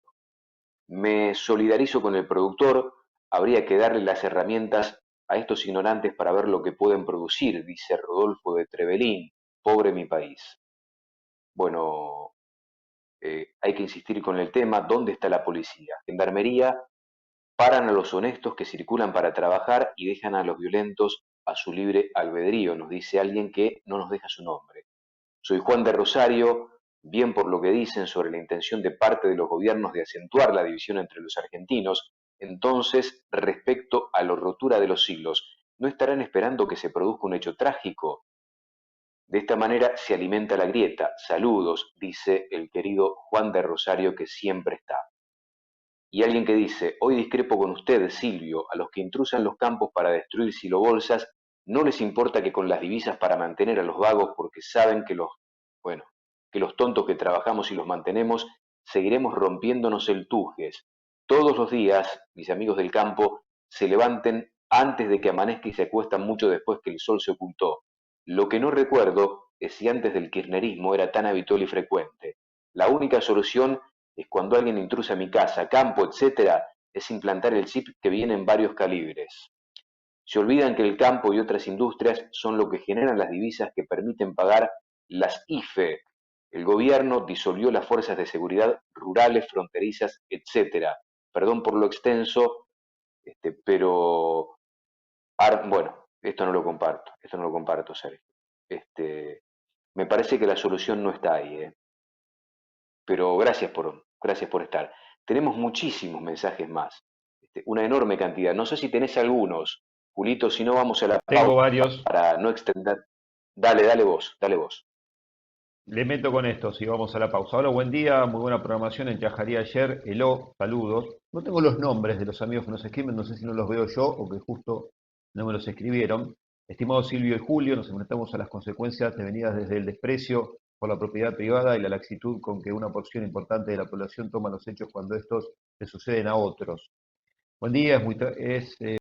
Me solidarizo con el productor, habría que darle las herramientas a estos ignorantes para ver lo que pueden producir, dice Rodolfo de Trevelín, pobre mi país. Bueno, hay que insistir con el tema, ¿dónde está la policía? Gendarmería, paran a los honestos que circulan para trabajar y dejan a los violentos a su libre albedrío, nos dice alguien que no nos deja su nombre. Soy Juan de Rosario, bien por lo que dicen sobre la intención de parte de los gobiernos de acentuar la división entre los argentinos, entonces, respecto a la rotura de los siglos, ¿no estarán esperando que se produzca un hecho trágico? De esta manera se alimenta la grieta. Saludos, dice el querido Juan de Rosario que siempre está. Y alguien que dice, hoy discrepo con usted, Silvio, a los que intrusan los campos para destruir silobolsas, no les importa que con las divisas para mantener a los vagos, porque saben que bueno, que los tontos que trabajamos y los mantenemos, seguiremos rompiéndonos el tujes. Todos los días, mis amigos del campo, se levanten antes de que amanezca y se acuestan mucho después que el sol se ocultó. Lo que no recuerdo es si antes del kirchnerismo era tan habitual y frecuente. La única solución es cuando alguien intrusa mi casa, campo, etcétera, es implantar el chip que viene en varios calibres. Se olvidan que el campo y otras industrias son lo que generan las divisas que permiten pagar las IFE. El gobierno disolvió las fuerzas de seguridad rurales, fronterizas, etcétera. Perdón por lo extenso, pero bueno, esto no lo comparto, Sergio. Me parece que la solución no está ahí, pero gracias por estar. Tenemos muchísimos mensajes más, una enorme cantidad. No sé si tenés algunos, Julito, si no vamos a la Tengo pausa varios. para no extender. Dale vos, dale vos. Le meto con esto, si vamos a la pausa. Hola, buen día, muy buena programación en Chajarí ayer. Hello, saludos. No tengo los nombres de los amigos que nos escriben, no sé si no los veo yo o que justo no me los escribieron. Estimado Silvio y Julio, nos enfrentamos a las consecuencias devenidas desde el desprecio por la propiedad privada y la laxitud con que una porción importante de la población toma los hechos cuando estos le suceden a otros. Buen día, que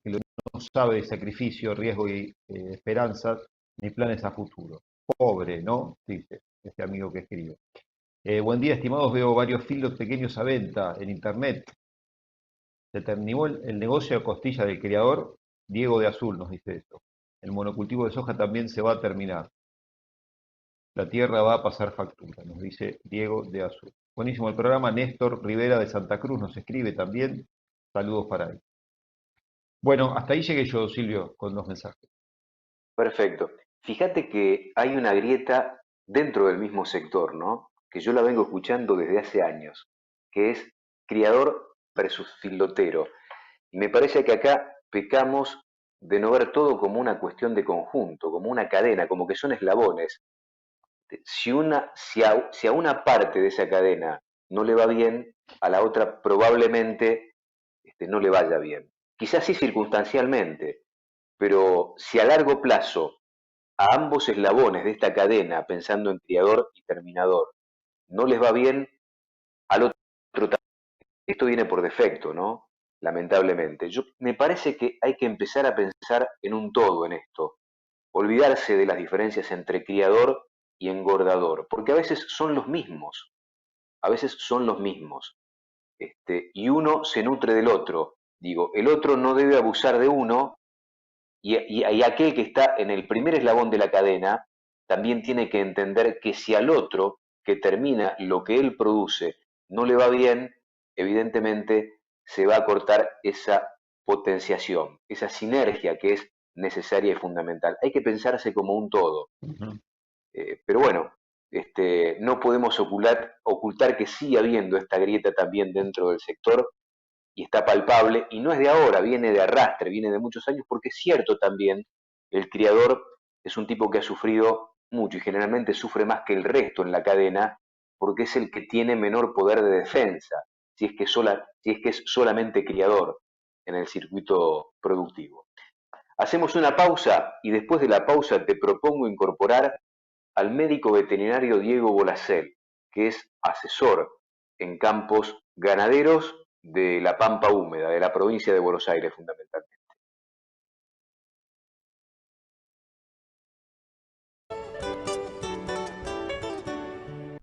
no sabe de sacrificio, riesgo y esperanzas, ni planes a futuro. Pobre, ¿no? Dice este amigo que escribe. Buen día, estimados. Veo varios filos pequeños a venta en internet. Se terminó el negocio a costilla del criador. Diego de Azul nos dice esto. El monocultivo de soja también se va a terminar. La tierra va a pasar factura, nos dice Diego de Azul. Buenísimo el programa. Néstor Rivera de Santa Cruz nos escribe también. Saludos para él. Bueno, hasta ahí llegué yo, Silvio, con los mensajes. Perfecto. Fíjate que hay una grieta dentro del mismo sector, ¿no? Que yo la vengo escuchando desde hace años, que es criador versus filotero. Y me parece que acá pecamos de no ver todo como una cuestión de conjunto, como una cadena, como que son eslabones. Si a una parte de esa cadena no le va bien, a la otra probablemente no le vaya bien. Quizás sí circunstancialmente, pero si a largo plazo a ambos eslabones de esta cadena, pensando en criador y terminador, no les va bien, al otro también. Esto viene por defecto, ¿no? Lamentablemente. Me parece que hay que empezar a pensar en un todo en esto, olvidarse de las diferencias entre criador y engordador, porque a veces son los mismos, a veces son los mismos, y uno se nutre del otro. Digo, el otro no debe abusar de uno y aquel que está en el primer eslabón de la cadena también tiene que entender que si al otro que termina lo que él produce no le va bien, evidentemente se va a cortar esa potenciación, esa sinergia que es necesaria y fundamental. Hay que pensarse como un todo. Ujú. Pero bueno, no podemos ocultar que sigue habiendo esta grieta también dentro del sector y está palpable, y no es de ahora, viene de arrastre, viene de muchos años, porque es cierto también, el criador es un tipo que ha sufrido mucho y generalmente sufre más que el resto en la cadena, porque es el que tiene menor poder de defensa, si es que es solamente criador en el circuito productivo. Hacemos una pausa y después de la pausa te propongo incorporar al médico veterinario Diego Bolacel, que es asesor en campos ganaderos de la Pampa Húmeda, de la provincia de Buenos Aires fundamentalmente.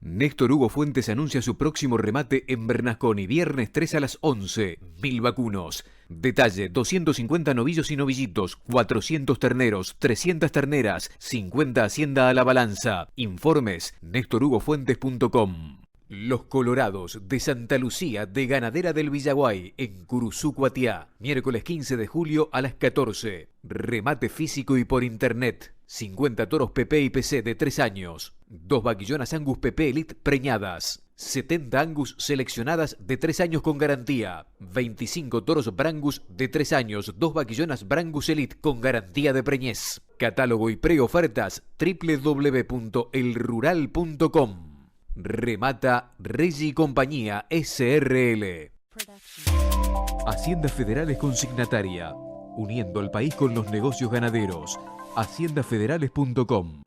Néstor Hugo Fuentes anuncia su próximo remate en Bernasconi, viernes 3 a las 11. 1000 vacunos. Detalle: 250 novillos y novillitos, 400 terneros, 300 terneras, 50 hacienda a la balanza. Informes: nestorhugofuentes.com. Los Colorados de Santa Lucía de Ganadera del Villaguay en Curuzú, Cuatiá. Miércoles 15 de julio a las 14. Remate físico y por internet. 50 toros PP y PC de 3 años. 2 vaquillonas Angus PP Elite preñadas. 70 Angus seleccionadas de 3 años con garantía. 25 toros Brangus de 3 años. 2 vaquillonas Brangus Elite con garantía de preñez. Catálogo y preofertas www.elrural.com. Remata Reggi Compañía SRL. Hacienda Federal es consignataria, uniendo al país con los negocios ganaderos. Haciendafederales.com.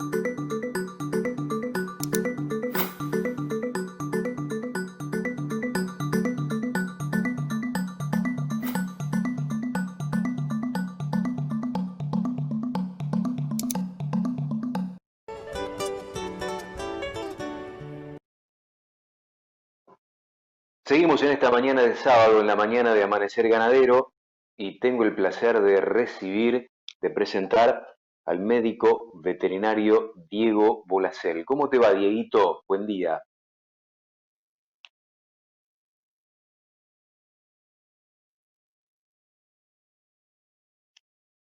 Seguimos en esta mañana de sábado, en la mañana de Amanecer Ganadero, y tengo el placer de presentar al médico veterinario Diego Bolacel. ¿Cómo te va, Dieguito? Buen día.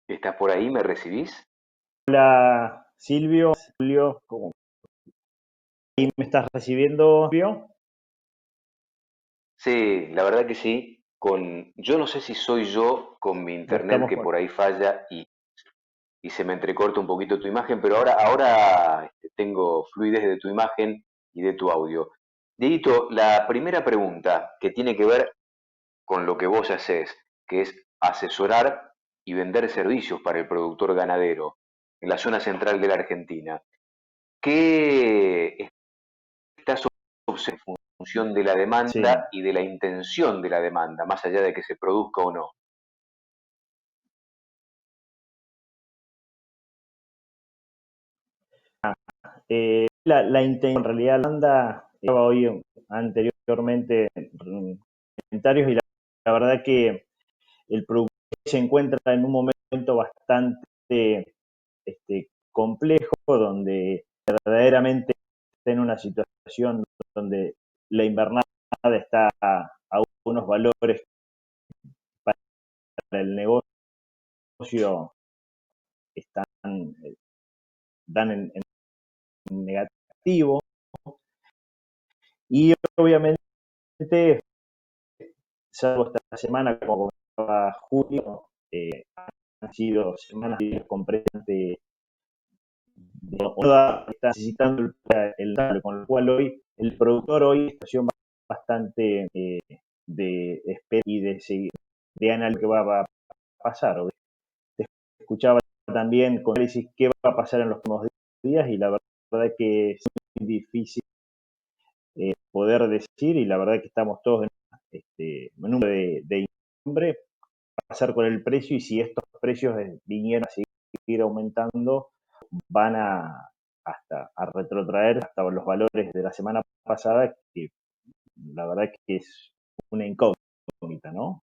¿Estás por ahí? ¿Me recibís? Hola Silvio, Julio, ¿cómo ahí me estás recibiendo, Silvio? Sí, la verdad que sí. Yo no sé si soy yo con mi internet Estamos que con... por ahí falla y se me entrecorta un poquito tu imagen, pero ahora tengo fluidez de tu imagen y de tu audio. Dieguito, la primera pregunta que tiene que ver con lo que vos haces, que es asesorar y vender servicios para el productor ganadero en la zona central de la Argentina. ¿Qué estás observando en función de la Sí. demanda y de la intención de la demanda, más allá de que se produzca o no? La intención, en realidad, la banda estaba hoy anteriormente en comentarios y la verdad que el productor se encuentra en un momento bastante complejo, donde verdaderamente está en una situación donde la invernada está a unos valores para el negocio están dan en negativo y obviamente salvo esta semana, como comentaba Julio, han sido semanas con precios está necesitando el cable, con lo cual hoy el productor hoy está bastante de espera y de seguir, de análisis que va a pasar. Hoy. Escuchaba también con análisis qué va a pasar en los próximos días y la verdad es que es muy difícil poder decir y la verdad es que estamos todos en un número de incertidumbre pasar con el precio y si estos precios vinieron a seguir aumentando van hasta a retrotraer hasta los valores de la semana pasada, que la verdad que es una incógnita, ¿no?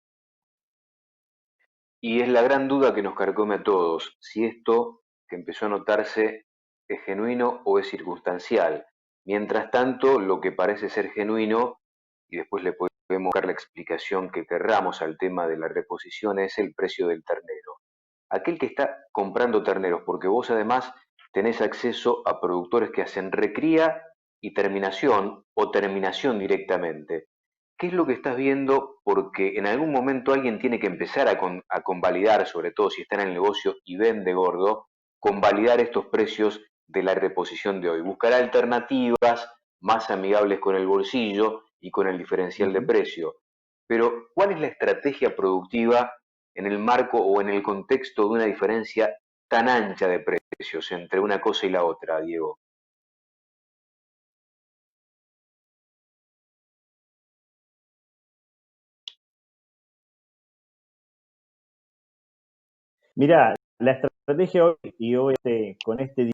Y es la gran duda que nos carcome a todos, si esto que empezó a notarse es genuino o es circunstancial. Mientras tanto, lo que parece ser genuino, y después le podemos dar la explicación que querramos al tema de la reposición, es el precio del ternero. Aquel que está comprando terneros, porque vos además tenés acceso a productores que hacen recría y terminación o terminación directamente. ¿Qué es lo que estás viendo? Porque en algún momento alguien tiene que empezar a convalidar, sobre todo si está en el negocio y vende gordo, convalidar estos precios de la reposición de hoy. Buscará alternativas más amigables con el bolsillo y con el diferencial de precio. Pero, ¿cuál es la estrategia productiva en el marco o en el contexto de una diferencia tan ancha de precios entre una cosa y la otra, Diego? Mirá, la estrategia hoy, y hoy con este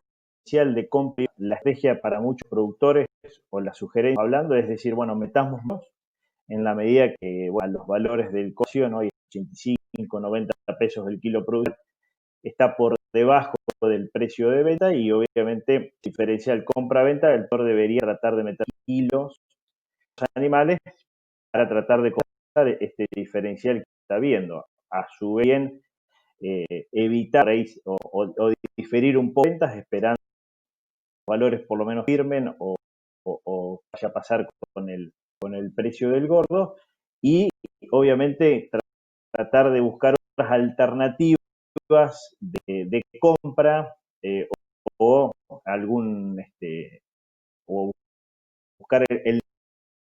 diferencial de compra, la estrategia para muchos productores o la sugerencia hablando es decir, bueno, metámonos en la medida que bueno, los valores del cocción hoy 85, 90 pesos el kilo productor está por debajo del precio de venta y obviamente diferencial compra-venta, el productor debería tratar de meter kilos animales para tratar de comprar este diferencial que está viendo. A su vez, evitar o diferir un poco ventas esperando que los valores por lo menos firmen o vaya a pasar con el precio del gordo y obviamente tratar de buscar otras alternativas de compra o algún o buscar el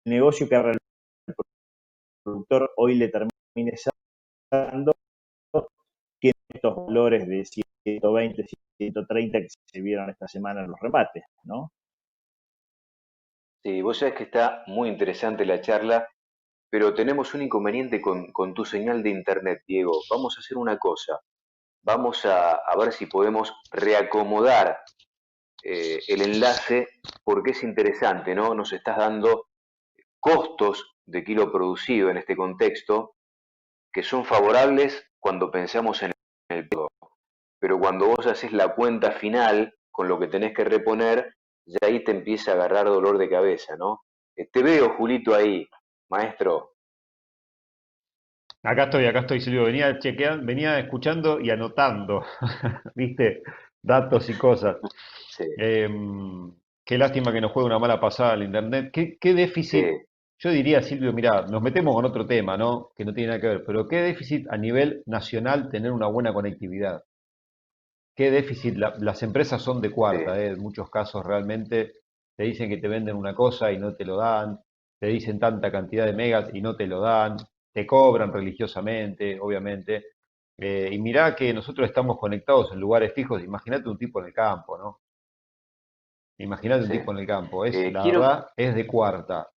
negocio que el productor hoy le termine dando tiene estos valores de 120, 130 que se vieron esta semana en los remates, ¿no? Sí, vos sabés que está muy interesante la charla, pero tenemos un inconveniente con tu señal de internet, Diego. Vamos a hacer una cosa. Vamos a ver si podemos reacomodar el enlace porque es interesante, ¿no? Nos estás dando costos de kilo producido en este contexto que son favorables cuando pensamos en el todo. Pero cuando vos haces la cuenta final con lo que tenés que reponer, ya ahí te empieza a agarrar dolor de cabeza, ¿no? Te veo, Julito, ahí, maestro. Acá estoy, Silvio. Venía chequeando, venía escuchando y anotando, ¿viste? Datos y cosas. Sí, Qué lástima que nos juegue una mala pasada el internet. ¿Qué déficit? sí, Yo diría, Silvio, mira, nos metemos con otro tema, ¿no? Que no tiene nada que ver, pero ¿qué déficit a nivel nacional tener una buena conectividad? ¿Qué déficit? Las empresas son de sí. cuarta, ¿eh? En muchos casos realmente te dicen que te venden una cosa y no te lo dan, te dicen tanta cantidad de megas y no te lo dan, te cobran religiosamente, obviamente. Y mirá que nosotros estamos conectados en lugares fijos, imagínate un tipo en el campo, ¿no? Imagínate un Sí. tipo en el campo, la Quiero, verdad, es de cuarta.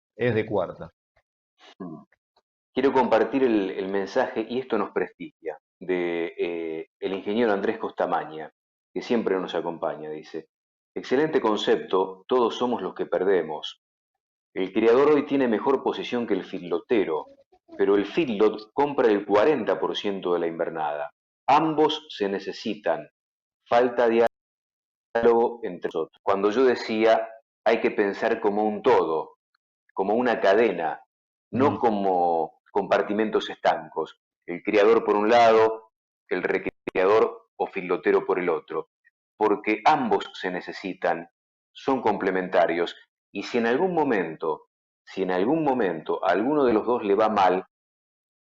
quiero compartir el mensaje, y esto nos prestigia, de el ingeniero Andrés Costamaña, que siempre nos acompaña, dice, excelente concepto, todos somos los que perdemos. El criador hoy tiene mejor posición que el feedlotero, pero el feedlot compra el 40% de la invernada. Ambos se necesitan. Falta diálogo entre nosotros. Cuando yo decía, hay que pensar como un todo, como una cadena, no Mm. como compartimentos estancos. El criador por un lado, el recreador o filotero por el otro, porque ambos se necesitan, son complementarios, y si en algún momento a alguno de los dos le va mal,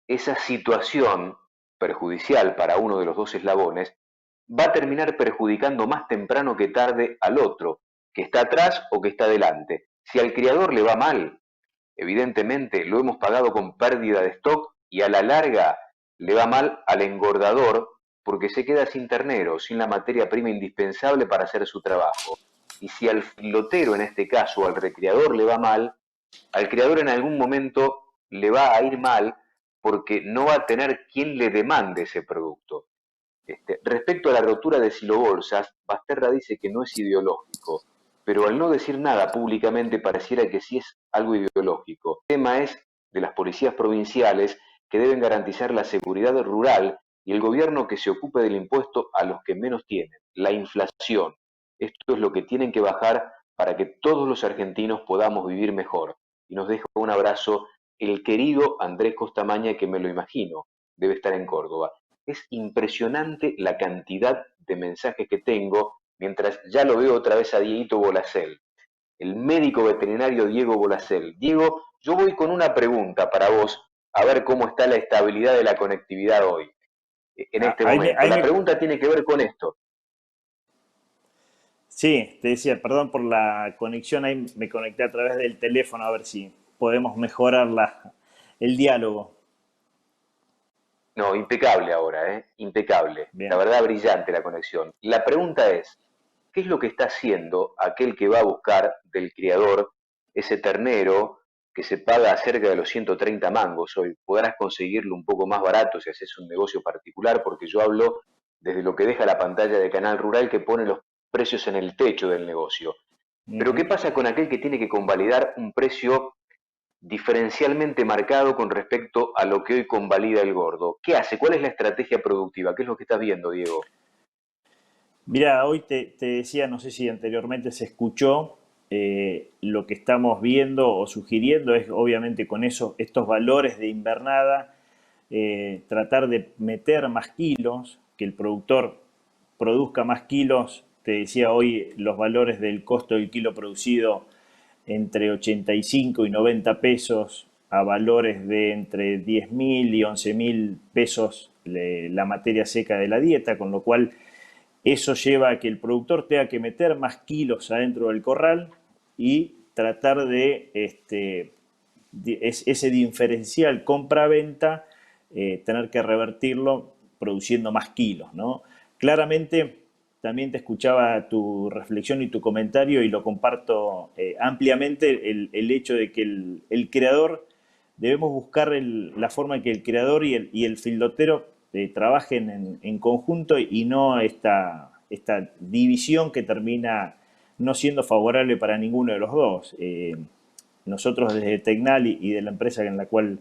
esa situación perjudicial para uno de los dos eslabones va a terminar perjudicando más temprano que tarde al otro, que está atrás o que está adelante. Si al criador le va mal, evidentemente lo hemos pagado con pérdida de stock y a la larga le va mal al engordador porque se queda sin ternero, sin la materia prima indispensable para hacer su trabajo. Y si al filotero, en este caso, al recriador le va mal, al criador en algún momento le va a ir mal porque no va a tener quien le demande ese producto. Respecto a la rotura de silobolsas, Basterra dice que no es ideológico, pero al no decir nada públicamente pareciera que sí es algo ideológico. El tema es de las policías provinciales que deben garantizar la seguridad rural y el gobierno que se ocupe del impuesto a los que menos tienen, la inflación. Esto es lo que tienen que bajar para que todos los argentinos podamos vivir mejor. Y nos deja un abrazo el querido Andrés Costamaña, que me lo imagino, debe estar en Córdoba. Es impresionante la cantidad de mensajes que tengo, mientras ya lo veo otra vez a Dieguito Bolacel, el médico veterinario Diego Bolacel. Diego, yo voy con una pregunta para vos, a ver cómo está la estabilidad de la conectividad hoy, en este momento. La pregunta tiene que ver con esto. Sí, te decía, perdón por la conexión, ahí me conecté a través del teléfono a ver si podemos mejorar el diálogo. No, impecable ahora, impecable. Bien. La verdad, brillante la conexión. La pregunta es, ¿qué es lo que está haciendo aquel que va a buscar del criador ese ternero que se paga cerca de los 130 mangos hoy? Podrás conseguirlo un poco más barato si haces un negocio particular, porque yo hablo desde lo que deja la pantalla de Canal Rural, que pone los precios en el techo del negocio. Pero ¿qué pasa con aquel que tiene que convalidar un precio diferencialmente marcado con respecto a lo que hoy convalida el gordo? ¿Qué hace? ¿Cuál es la estrategia productiva? ¿Qué es lo que estás viendo, Diego? Mira, hoy te decía, no sé si anteriormente se escuchó, lo que estamos viendo o sugiriendo es obviamente con estos valores de invernada, tratar de meter más kilos, que el productor produzca más kilos. Te decía hoy los valores del costo del kilo producido entre 85 y 90 pesos a valores de entre 10.000 y 11.000 pesos la materia seca de la dieta, con lo cual eso lleva a que el productor tenga que meter más kilos adentro del corral y tratar de ese diferencial compra-venta, tener que revertirlo produciendo más kilos, ¿no? Claramente, también te escuchaba tu reflexión y tu comentario y lo comparto ampliamente, el hecho de que el creador, debemos buscar la forma en que el creador y el filotero trabajen en conjunto y no esta división que termina no siendo favorable para ninguno de los dos. Nosotros desde Tecnal y de la empresa en la cual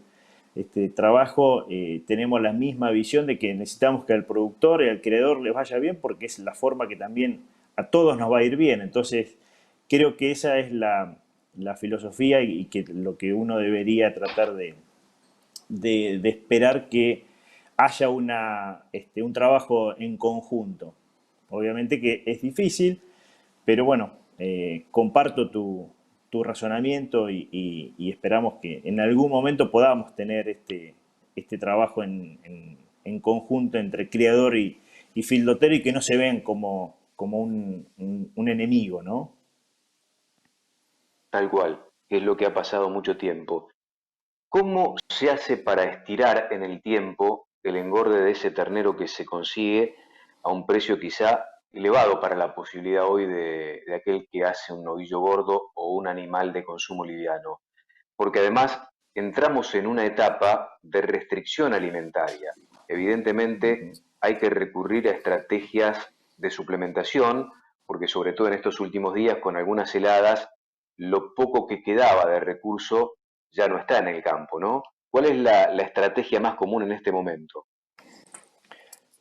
trabajo, tenemos la misma visión de que necesitamos que al productor y al creador les vaya bien porque es la forma que también a todos nos va a ir bien. Entonces, creo que esa es la filosofía y que lo que uno debería tratar de esperar, que haya un trabajo en conjunto. Obviamente que es difícil, pero bueno, comparto tu razonamiento y esperamos que en algún momento podamos tener este trabajo en conjunto entre criador y filotero y que no se vean como un enemigo, ¿no? Tal cual, que es lo que ha pasado mucho tiempo. ¿Cómo se hace para estirar en el tiempo el engorde de ese ternero que se consigue a un precio quizá elevado para la posibilidad hoy de aquel que hace un novillo gordo o un animal de consumo liviano? Porque además entramos en una etapa de restricción alimentaria. Evidentemente hay que recurrir a estrategias de suplementación, porque sobre todo en estos últimos días, con algunas heladas, lo poco que quedaba de recurso ya no está en el campo, ¿no? ¿Cuál es la estrategia más común en este momento?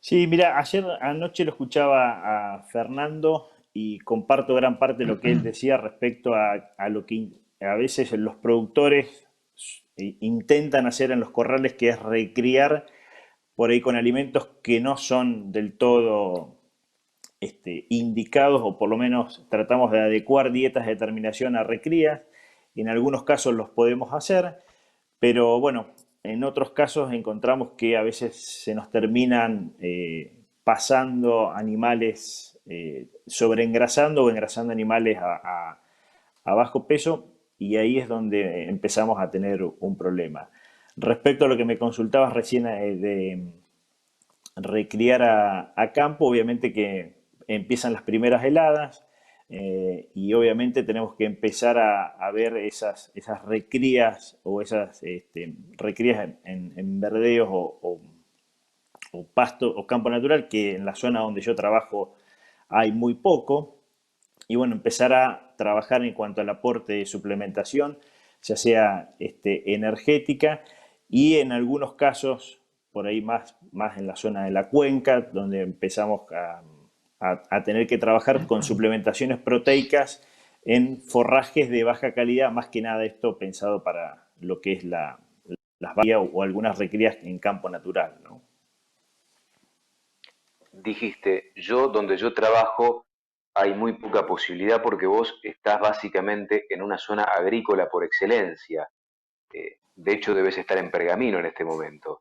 Sí, mira, anoche lo escuchaba a Fernando y comparto gran parte de lo que él decía respecto a lo que a veces los productores intentan hacer en los corrales, que es recriar por ahí con alimentos que no son del todo indicados, o por lo menos tratamos de adecuar dietas de terminación a recrías. En algunos casos los podemos hacer, pero bueno, en otros casos encontramos que a veces se nos terminan pasando animales, sobreengrasando o engrasando animales a bajo peso, y ahí es donde empezamos a tener un problema. Respecto a lo que me consultabas recién de recriar a campo, obviamente que empiezan las primeras heladas, y obviamente tenemos que empezar a ver esas recrías o esas recrías en verdeos o pasto o campo natural, que en la zona donde yo trabajo hay muy poco. Y bueno, empezar a trabajar en cuanto al aporte de suplementación, ya sea energética, y en algunos casos, por ahí más en la zona de la cuenca, donde empezamos a tener que trabajar con suplementaciones proteicas en forrajes de baja calidad, más que nada esto pensado para lo que es las bahías o algunas recrías en campo natural, ¿no? Dijiste, yo donde yo trabajo hay muy poca posibilidad porque vos estás básicamente en una zona agrícola por excelencia. De hecho, debes estar en Pergamino en este momento.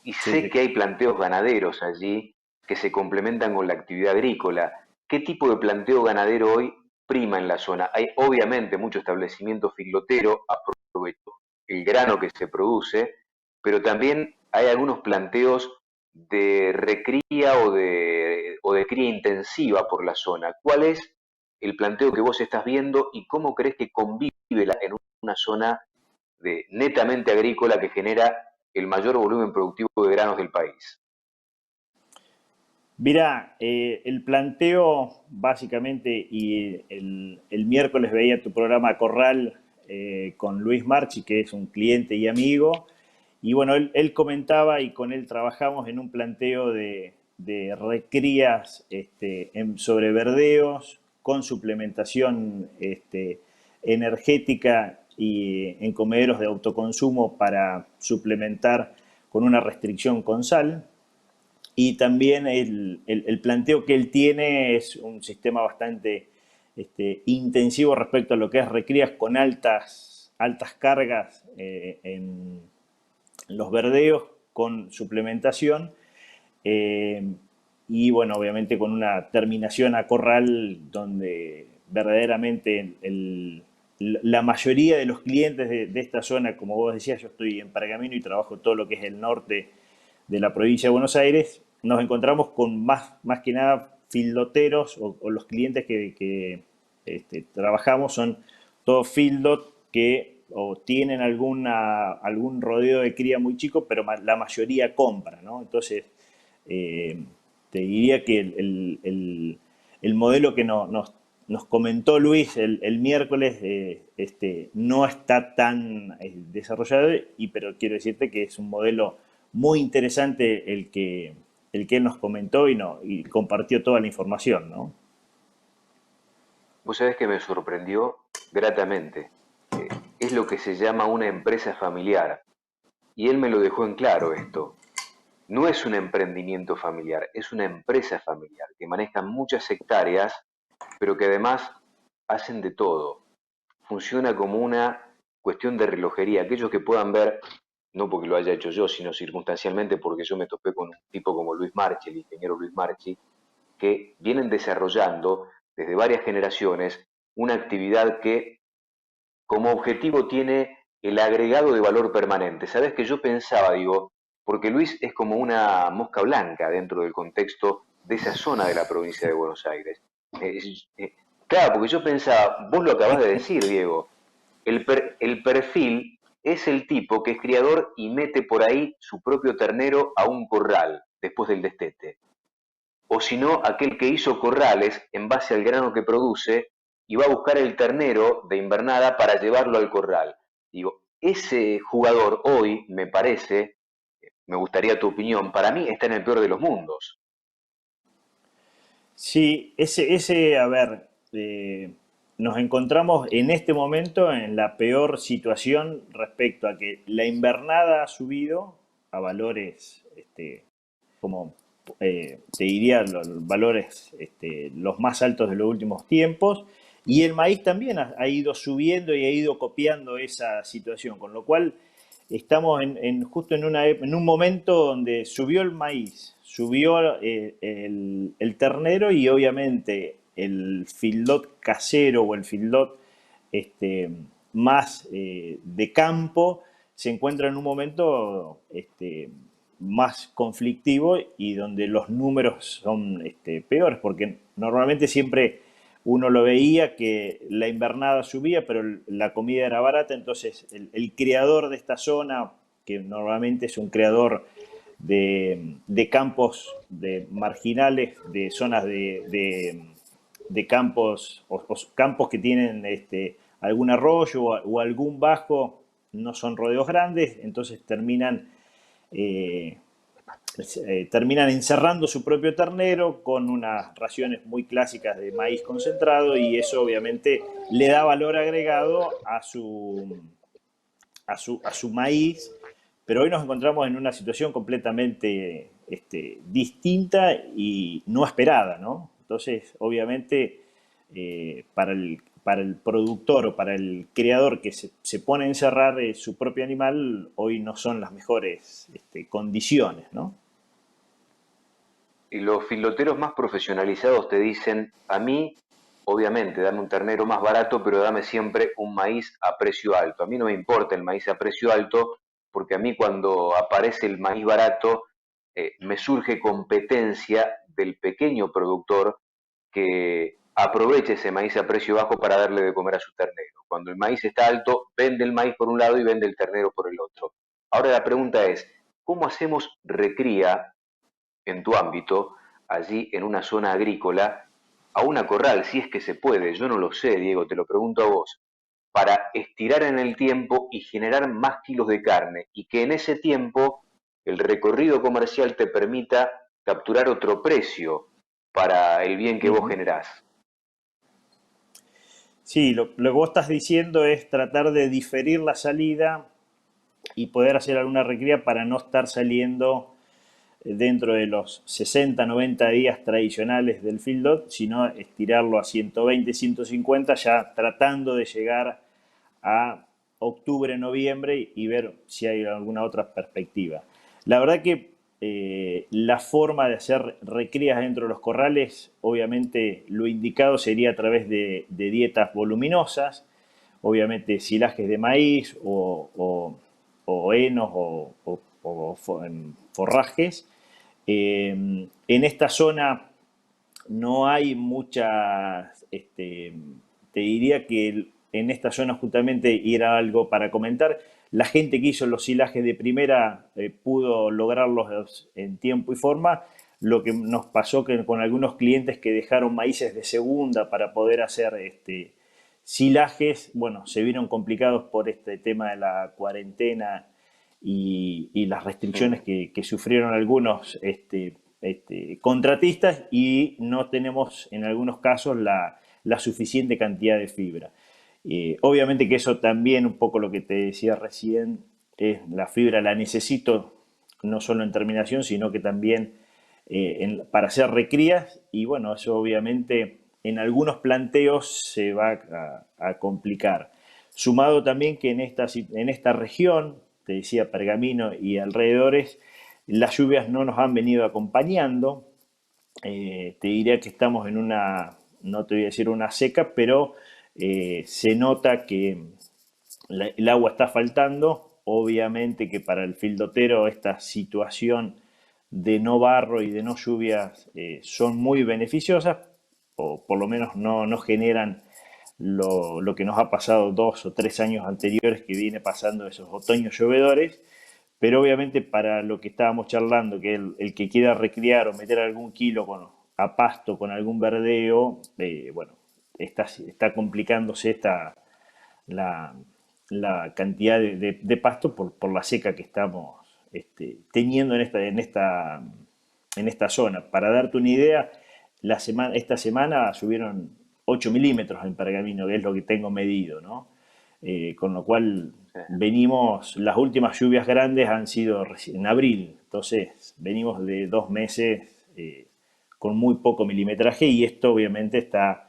Y Sí, sé sí. que hay planteos ganaderos allí que se complementan con la actividad agrícola. ¿Qué tipo de planteo ganadero hoy prima en la zona? Hay obviamente mucho establecimiento filotero, aprovecho el grano que se produce, pero también hay algunos planteos de recría o de cría intensiva por la zona. ¿Cuál es el planteo que vos estás viendo y cómo crees que convive en una zona netamente agrícola que genera el mayor volumen productivo de granos del país? Mira, el planteo básicamente, y el miércoles veía tu programa Corral con Luis Marchi, que es un cliente y amigo, y bueno, él comentaba y con él trabajamos en un planteo de recrías sobre verdeos con suplementación energética y en comederos de autoconsumo para suplementar con una restricción con sal. Y también el planteo que él tiene es un sistema bastante intensivo respecto a lo que es recrías con altas cargas en los verdeos con suplementación, eh, y bueno, obviamente con una terminación a corral donde verdaderamente la mayoría de los clientes de esta zona, como vos decías, yo estoy en Pergamino y trabajo todo lo que es el norte de la provincia de Buenos Aires, nos encontramos con más que nada fieldoteros o los clientes que trabajamos son todos fieldot que o tienen algún rodeo de cría muy chico, pero la mayoría compra, ¿no? Entonces, eh, te diría que el modelo que nos comentó Luis el miércoles no está tan desarrollado, pero quiero decirte que es un modelo muy interesante el que él nos comentó y compartió toda la información, ¿no? Vos sabés que me sorprendió gratamente. Es lo que se llama una empresa familiar. Y él me lo dejó en claro esto. No es un emprendimiento familiar, es una empresa familiar que maneja muchas hectáreas, pero que además hacen de todo. Funciona como una cuestión de relojería. Aquellos que puedan ver, no porque lo haya hecho yo, sino circunstancialmente porque yo me topé con un tipo como Luis Marchi, el ingeniero Luis Marchi, que vienen desarrollando desde varias generaciones una actividad que como objetivo tiene el agregado de valor permanente. Sabes que yo pensaba, digo, porque Luis es como una mosca blanca dentro del contexto de esa zona de la provincia de Buenos Aires. Eh, eh, claro, porque yo pensaba, vos lo acabás de decir, Diego, el perfil es el tipo que es criador y mete por ahí su propio ternero a un corral después del destete. O si no, aquel que hizo corrales en base al grano que produce y va a buscar el ternero de invernada para llevarlo al corral. Digo, ese jugador hoy, me parece, me gustaría tu opinión, para mí está en el peor de los mundos. Sí, a ver, nos encontramos en este momento en la peor situación respecto a que la invernada ha subido a valores, como te diría, los valores los más altos de los últimos tiempos, y el maíz también ha ido subiendo y ha ido copiando esa situación, con lo cual estamos justo en un momento donde subió el maíz, subió el ternero y obviamente el feedlot casero o el feedlot este, más de campo se encuentra en un momento más conflictivo y donde los números son peores, porque normalmente siempre uno lo veía que la invernada subía, pero la comida era barata, entonces el criador de esta zona, que normalmente es un criador de campos marginales, de zonas de campos o campos que tienen algún arroyo o algún bajo, no son rodeos grandes, entonces eh, terminan encerrando su propio ternero con unas raciones muy clásicas de maíz concentrado y eso obviamente le da valor agregado a su maíz, pero hoy nos encontramos en una situación completamente distinta y no esperada, ¿no? Entonces, obviamente, para el productor o para el criador que se pone a encerrar su propio animal, hoy no son las mejores condiciones, ¿no? Y los filoteros más profesionalizados te dicen, a mí, obviamente, dame un ternero más barato, pero dame siempre un maíz a precio alto. A mí no me importa el maíz a precio alto, porque a mí cuando aparece el maíz barato, me surge competencia del pequeño productor que aproveche ese maíz a precio bajo para darle de comer a su ternero. Cuando el maíz está alto, vende el maíz por un lado y vende el ternero por el otro. Ahora la pregunta es, ¿cómo hacemos recría en tu ámbito, allí en una zona agrícola, a una corral, si es que se puede? Yo no lo sé, Diego, te lo pregunto a vos, para estirar en el tiempo y generar más kilos de carne y que en ese tiempo el recorrido comercial te permita capturar otro precio para el bien que vos generás. Sí, lo que vos estás diciendo es tratar de diferir la salida y poder hacer alguna recría para no estar saliendo dentro de los 60, 90 días tradicionales del feedlot, sino estirarlo a 120, 150, ya tratando de llegar a octubre, noviembre y ver si hay alguna otra perspectiva. La verdad que la forma de hacer recrías dentro de los corrales, obviamente lo indicado sería a través de dietas voluminosas, obviamente silajes de maíz o henos o forrajes. En esta zona no hay muchas, te diría que en esta zona justamente era algo para comentar. La gente que hizo los silajes de primera pudo lograrlos en tiempo y forma. Lo que nos pasó que con algunos clientes que dejaron maíces de segunda para poder hacer silajes, bueno, se vieron complicados por este tema de la cuarentena y las restricciones que sufrieron algunos contratistas y no tenemos en algunos casos la suficiente cantidad de fibra. Obviamente que eso también, un poco lo que te decía recién, es la fibra la necesito no solo en terminación, sino que también para hacer recrías y bueno, eso obviamente en algunos planteos se va a complicar. Sumado también que en esta región, te decía Pergamino y alrededores, las lluvias no nos han venido acompañando. Te diría que estamos en una, no te voy a decir una seca, pero se nota que el agua está faltando. Obviamente que para el fildotero esta situación de no barro y de no lluvias son muy beneficiosas, o por lo menos no generan lo que nos ha pasado 2 o 3 años anteriores que viene pasando esos otoños llovedores, pero obviamente para lo que estábamos charlando, que el que quiera recriar o meter algún kilo a pasto con algún verdeo, bueno, está complicándose la, la cantidad de pasto por la seca que estamos teniendo en esta zona. Para darte una idea, esta semana subieron 8 milímetros en Pergamino, que es lo que tengo medido, ¿no? Con lo cual venimos, las últimas lluvias grandes han sido en abril, entonces venimos de 2 meses con muy poco milimetraje y esto obviamente está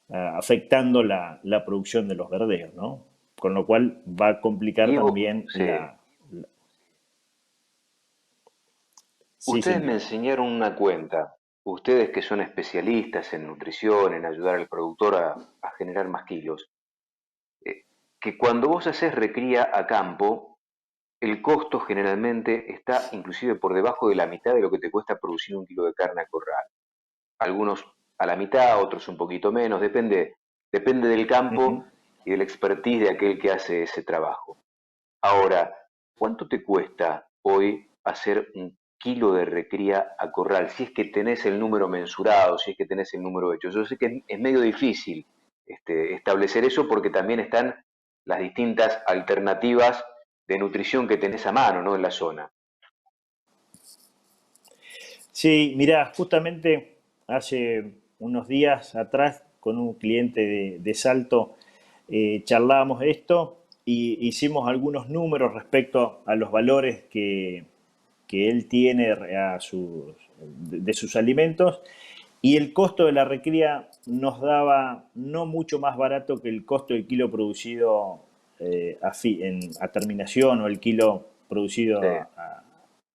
afectando la producción de los verdeos, ¿no? Con lo cual va a complicar Diego, también sí. Sí, Ustedes señor. me enseñaron una cuenta, ustedes que son especialistas en nutrición, en ayudar al productor a generar más kilos, eh, que cuando vos haces recría a campo, el costo generalmente está inclusive por debajo de la mitad de lo que te cuesta producir un kilo de carne a corral. Algunos a la mitad, otros un poquito menos, depende del campo Ujú. y del expertise de aquel que hace ese trabajo. Ahora, ¿cuánto te cuesta hoy hacer un kilo de recría a corral? Si es que tenés el número mensurado, si es que tenés el número hecho. Yo sé que es medio difícil establecer eso porque también están las distintas alternativas de nutrición que tenés a mano, ¿no? En la zona. Sí, mirá, justamente hace unos días atrás con un cliente de Salto charlábamos esto y hicimos algunos números respecto a los valores que él tiene de sus alimentos y el costo de la recría nos daba no mucho más barato que el costo del kilo producido a terminación o el kilo producido Sí.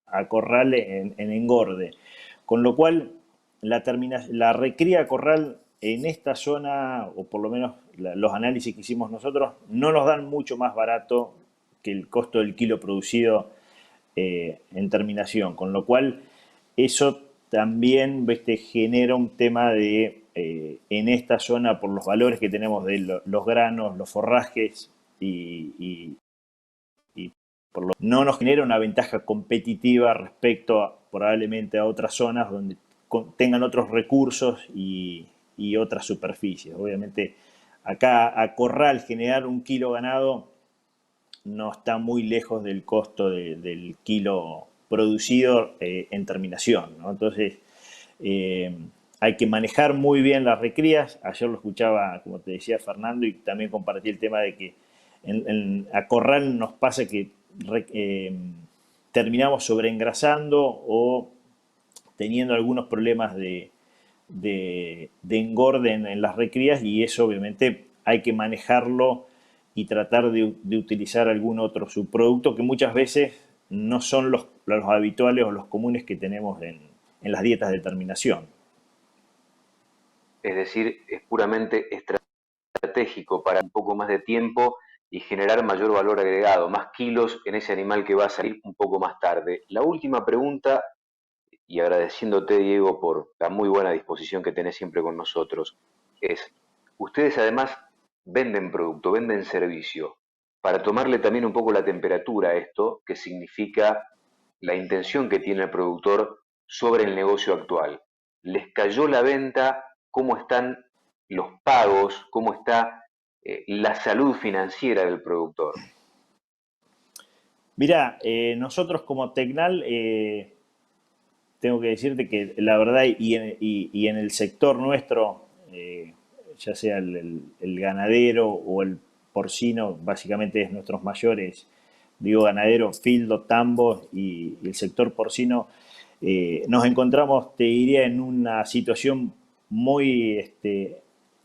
a corral en engorde. Con lo cual, la recría a corral en esta zona, o por lo menos los análisis que hicimos nosotros, no nos dan mucho más barato que el costo del kilo producido en terminación. Con lo cual, eso también genera un tema de, en esta zona, por los valores que tenemos de los granos, los forrajes y no nos genera una ventaja competitiva respecto probablemente a otras zonas donde tengan otros recursos y otras superficies. Obviamente, acá a corral generar un kilo ganado no está muy lejos del costo del kilo producido en terminación, ¿no? Entonces, eh, hay que manejar muy bien las recrías. Ayer lo escuchaba, como te decía, Fernando, y también compartí el tema de que a corral nos pasa que terminamos sobreengrasando o teniendo algunos problemas de engorde en las recrías, y eso obviamente hay que manejarlo y tratar de utilizar algún otro subproducto que muchas veces no son los habituales o los comunes que tenemos en las dietas de terminación. Es decir, es puramente estratégico para un poco más de tiempo y generar mayor valor agregado, más kilos en ese animal que va a salir un poco más tarde. La última pregunta, y agradeciéndote, Diego, por la muy buena disposición que tenés siempre con nosotros, es, ustedes además venden producto, venden servicio, para tomarle también un poco la temperatura a esto, que significa la intención que tiene el productor sobre el negocio actual. ¿Les cayó la venta? ¿Cómo están los pagos? ¿Cómo está la salud financiera del productor? Mirá, nosotros como Tecnal, tengo que decirte que la verdad y en el sector nuestro, ya sea el ganadero o el porcino, básicamente es nuestros mayores, digo ganadero, fildo, tambo y el sector porcino, nos encontramos, te diría, en una situación muy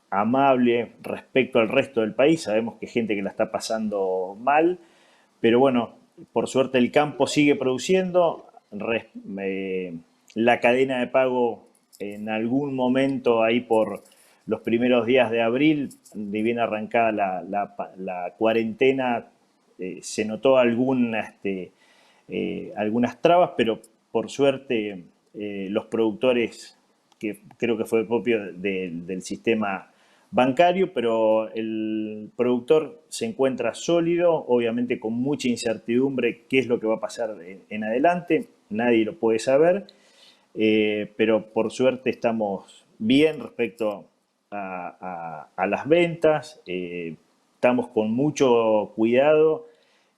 amable respecto al resto del país. Sabemos que hay gente que la está pasando mal, pero bueno, por suerte el campo sigue produciendo. La cadena de pago en algún momento ahí por los primeros días de abril, de bien arrancada la cuarentena, se notó algunas trabas, pero por suerte los productores, que creo que fue propio del sistema bancario, pero el productor se encuentra sólido, obviamente con mucha incertidumbre qué es lo que va a pasar en adelante, nadie lo puede saber, pero por suerte estamos bien respecto a las ventas, estamos con mucho cuidado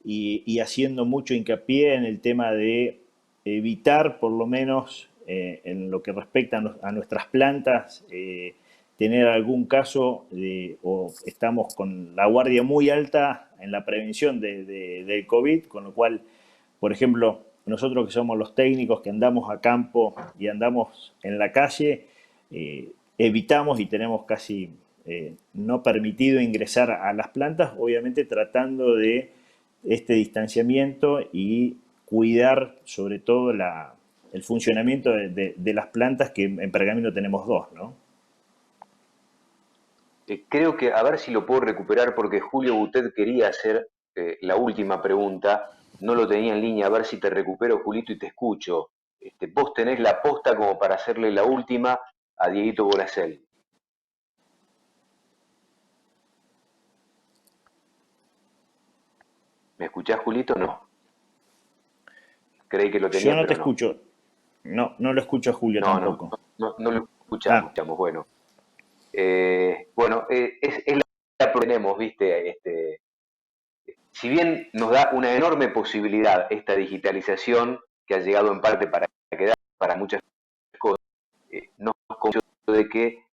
y haciendo mucho hincapié en el tema de evitar, por lo menos en lo que respecta a nuestras plantas, tener algún caso o estamos con la guardia muy alta en la prevención del COVID, con lo cual, por ejemplo, nosotros que somos los técnicos que andamos a campo y andamos en la calle, evitamos y tenemos casi no permitido ingresar a las plantas, obviamente tratando de este distanciamiento y cuidar sobre todo el funcionamiento de las plantas, que en Pergamino tenemos dos, ¿no? Creo que, a ver si lo puedo recuperar, porque Julio Butet quería hacer la última pregunta, no lo tenía en línea, a ver si te recupero, Julito, y te escucho. Vos tenés la posta como para hacerle la última a Dieguito Bolacel. ¿Me escuchás, Julito? No. Creí que lo Yo tenía, no te pero no. escucho. No, no lo escucho a Julio No, no, tampoco. no lo Ah, escuchamos. Bueno, es la que tenemos, ¿viste? Si bien nos da una enorme posibilidad esta digitalización que ha llegado en parte para quedar para muchas cosas, nos convenció de que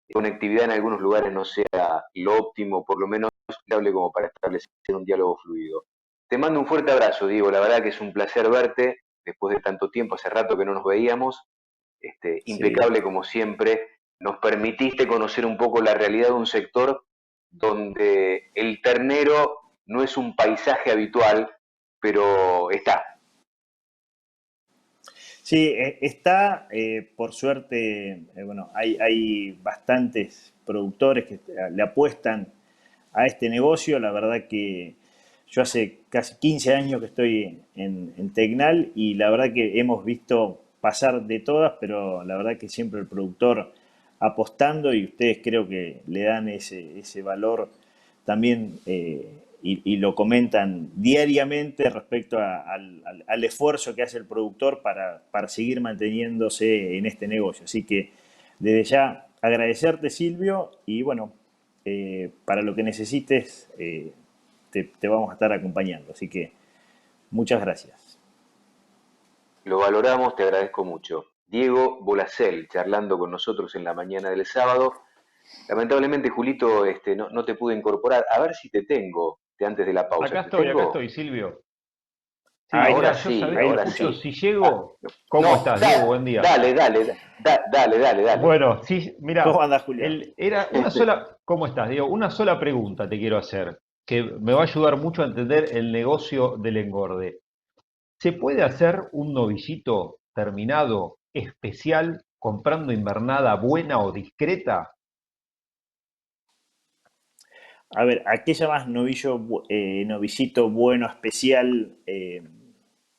la conectividad en algunos lugares no sea lo óptimo, por lo menos viable como para establecer un diálogo fluido. Te mando un fuerte abrazo, Diego. La verdad que es un placer verte después de tanto tiempo, hace rato que no nos veíamos. sí. Impecable como siempre. Nos permitiste conocer un poco la realidad de un sector donde el ternero no es un paisaje habitual, pero está. Sí, está, por suerte, bueno, hay bastantes productores que le apuestan a este negocio. La verdad que yo hace casi 15 años que estoy en Tecnal, y la verdad que hemos visto pasar de todas, pero la verdad que siempre el productor apostando, y ustedes creo que le dan ese valor también, y lo comentan diariamente respecto al esfuerzo que hace el productor para seguir manteniéndose en este negocio. Así que desde ya agradecerte, Silvio, y bueno, para lo que necesites, te vamos a estar acompañando. Así que muchas gracias. Lo valoramos, te agradezco mucho. Diego Bolacel, charlando con nosotros en la mañana del sábado. Lamentablemente, Julito, no te pude incorporar. A ver si te tengo antes de la pausa. ¿Te Acá tengo? estoy, Silvio. Sí, Ahí, Ahora mira, yo sí, sabés, ahí lo ahora escucho, sí. escuchamos. si Ah, llego, ¿cómo no, estás, Diego? Buen día. dale. ¿Cómo Bueno, sí, mira, andás, Julián? era una sola, ¿cómo estás, Diego? Una sola pregunta te quiero hacer, que me va a ayudar mucho a entender el negocio del engorde. ¿Se puede hacer un novillito terminado especial comprando invernada buena o discreta? A ver, ¿a qué llamas novillito bueno, especial?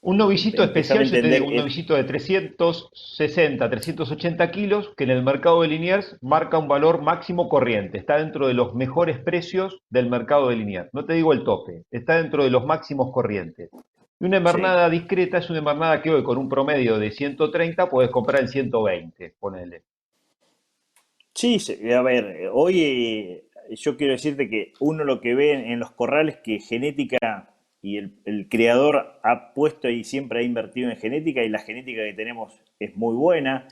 Un novillito Déjame especial, yo te entender. digo, un novillito de 360, 380 kilos, que en el mercado de Liniers marca un valor máximo corriente. Está dentro de los mejores precios del mercado de Liniers. No te digo el tope, está dentro de los máximos corrientes. Y una Sí. invernada discreta es una invernada que hoy con un promedio de 130 puedes comprar en 120, ponele. Sí, a ver, hoy yo quiero decirte que uno lo que ve en los corrales, que genética, y el creador ha puesto y siempre ha invertido en genética, y la genética que tenemos es muy buena.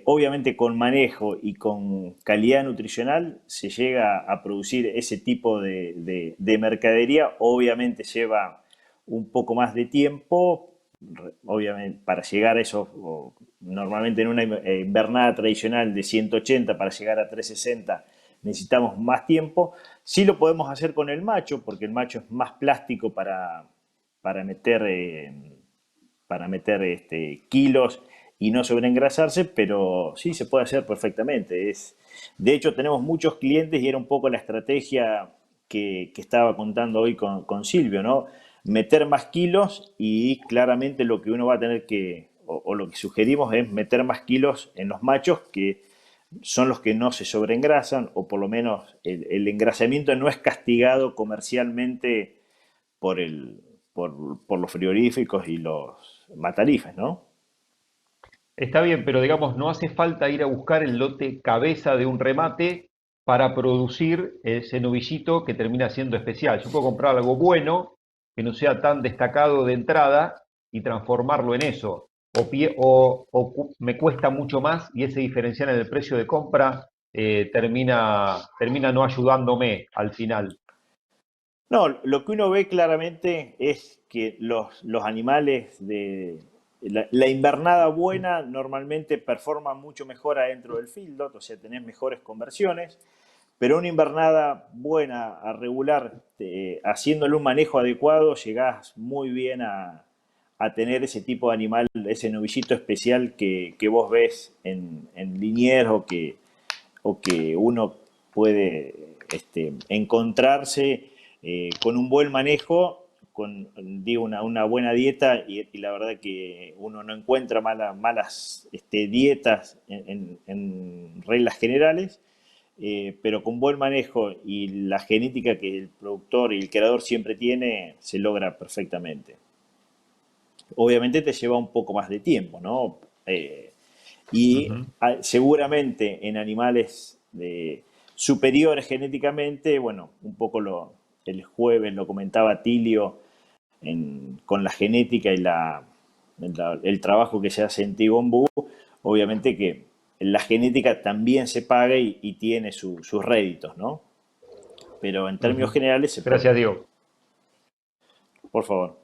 Obviamente con manejo y con calidad nutricional se llega a producir ese tipo de mercadería. Obviamente lleva un poco más de tiempo, obviamente para llegar a eso, normalmente en una invernada tradicional de 180 para llegar a 360 necesitamos más tiempo. Sí lo podemos hacer con el macho, porque el macho es más plástico para meter, kilos y no sobreengrasarse, pero sí se puede hacer perfectamente. De hecho, tenemos muchos clientes, y era un poco la estrategia que estaba contando hoy con Silvio, ¿no? Meter más kilos, y claramente lo que uno va a tener o lo que sugerimos es meter más kilos en los machos, que son los que no se sobreengrasan, o por lo menos el engrasamiento no es castigado comercialmente por, el, por los frigoríficos y los matarifes, ¿no? Está bien, pero digamos, no hace falta ir a buscar el lote cabeza de un remate para producir ese novillito que termina siendo especial. Yo puedo comprar algo bueno, que no sea tan destacado de entrada, y transformarlo en eso. O me cuesta mucho más, y ese diferencial en el precio de compra termina no ayudándome al final. No, lo que uno ve claramente es que los animales de la invernada buena normalmente performan mucho mejor adentro del feedlot, o sea, tenés mejores conversiones. Pero una invernada buena, a regular, haciéndole un manejo adecuado, llegás muy bien a tener ese tipo de animal, ese novillito especial que vos ves en liniers o que uno puede encontrarse con un buen manejo, con digo, una buena dieta y la verdad que uno no encuentra malas dietas en reglas generales, pero con buen manejo y la genética que el productor y el creador siempre tiene, se logra perfectamente. Obviamente te lleva un poco más de tiempo, ¿no? Y Ujú. seguramente en animales superiores genéticamente, bueno, un poco el jueves lo comentaba Tilio con la genética y el trabajo que se hace en Tigombú, obviamente que la genética también se paga y tiene sus réditos, ¿no? Pero en términos Ujú. generales se puede. Gracias, Diego. Por favor.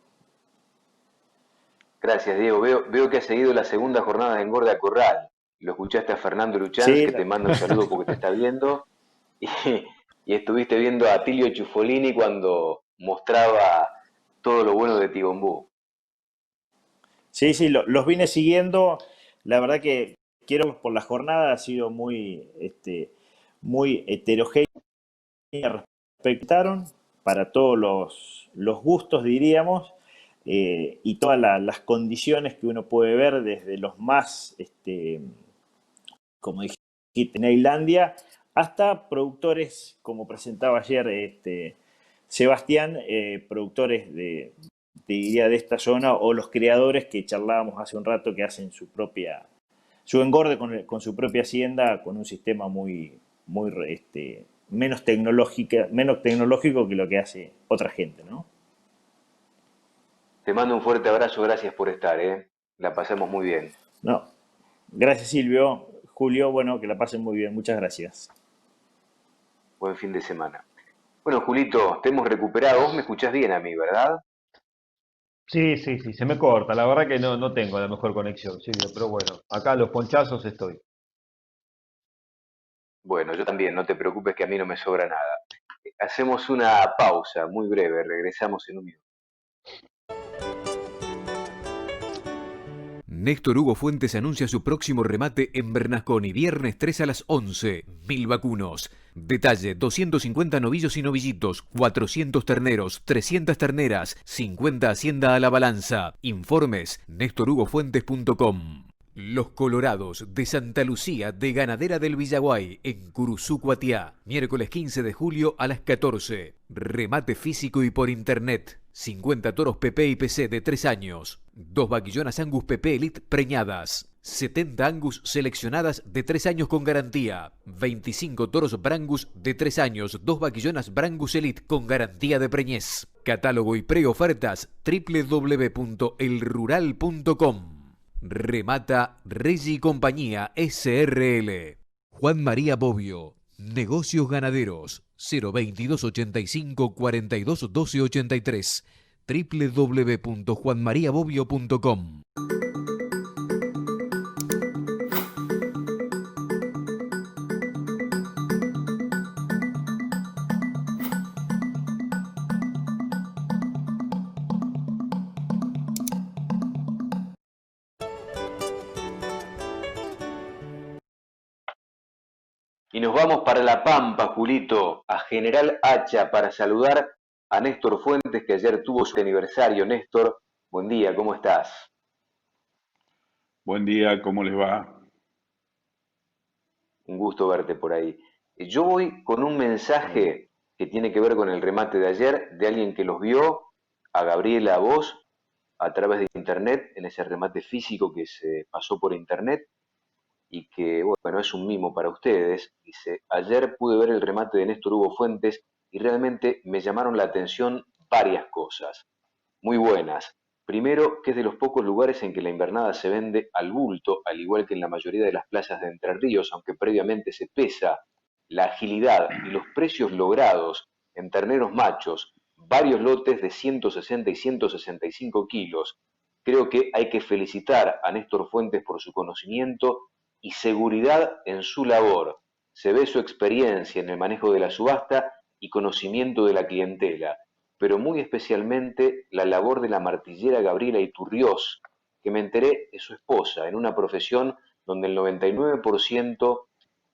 Gracias, Diego. Veo que has seguido la segunda jornada de Engorda Corral. Lo escuchaste a Fernando Luchanz, Sí, que te manda un saludo porque te está viendo. Y, y estuviste viendo a Tilio Ciuffolini cuando mostraba todo lo bueno de Tigombú. sí, sí, los vine siguiendo. La verdad que quiero por la jornada ha sido muy heterogénea, respetaron para todos los gustos, diríamos, y todas las condiciones que uno puede ver desde los más, como dijiste, en Islandia, hasta productores, como presentaba ayer Sebastián, productores te diría, de esta zona, o los creadores que charlábamos hace un rato que hacen su engorde con su propia hacienda, con un sistema muy menos tecnológico que lo que hace otra gente, ¿no? Te mando un fuerte abrazo, gracias por estar, ¿eh? La pasamos muy bien. No. Gracias Silvio, Julio, bueno, que la pasen muy bien, muchas gracias. Buen fin de semana. Bueno, Julito, te hemos recuperado. Vos me escuchás bien a mí, ¿verdad? Sí, sí, sí, se me corta. La verdad que no tengo la mejor conexión, Silvio, pero bueno, acá a los ponchazos estoy. Bueno, yo también, no te preocupes que a mí no me sobra nada. Hacemos una pausa muy breve, regresamos en un minuto. Néstor Hugo Fuentes anuncia su próximo remate en Bernasconi, viernes 3 a las 11. 1000 vacunos. Detalle: 250 novillos y novillitos, 400 terneros, 300 terneras, 50 hacienda a la balanza. Informes: nestorhugofuentes.com. Los Colorados de Santa Lucía de Ganadera del Villaguay en Curuzú, Cuatiá. Miércoles 15 de julio a las 14. Remate físico y por internet. 50 toros PP y PC de 3 años. 2 vaquillonas Angus PP Elite preñadas. 70 Angus seleccionadas de 3 años con garantía. 25 toros Brangus de 3 años. 2 vaquillonas Brangus Elite con garantía de preñez. Catálogo y preofertas www.elrural.com. Remata Reggi y Compañía SRL. Juan María Bobbio. Negocios Ganaderos. 02285 42 12 83. www.juanmariabobbio.com. Y nos vamos para La Pampa, Julito, a General Hacha para saludar a Néstor Fuentes, que ayer tuvo su aniversario. Néstor, buen día, ¿cómo estás? Buen día, ¿cómo les va? Un gusto verte por ahí. Yo voy con un Bueno, mensaje que tiene que ver con el remate de ayer, de alguien que los vio, a Gabriela, a vos, a través de internet, en ese remate físico que se pasó por internet, y que, bueno, es un mimo para ustedes. Dice: ayer pude ver el remate de Néstor Hugo Fuentes y realmente me llamaron la atención varias cosas muy buenas. Primero, que es de los pocos lugares en que la invernada se vende al bulto, al igual que en la mayoría de las plazas de Entre Ríos, aunque previamente se pesa. La agilidad y los precios logrados en terneros machos, varios lotes de 160 y 165 kilos. Creo que hay que felicitar a Néstor Fuentes por su conocimiento y seguridad en su labor. Se ve su experiencia en el manejo de la subasta y conocimiento de la clientela. pero muy especialmente la labor de la martillera Gabriela Iturriós, que me enteré es su esposa, en una profesión donde el 99%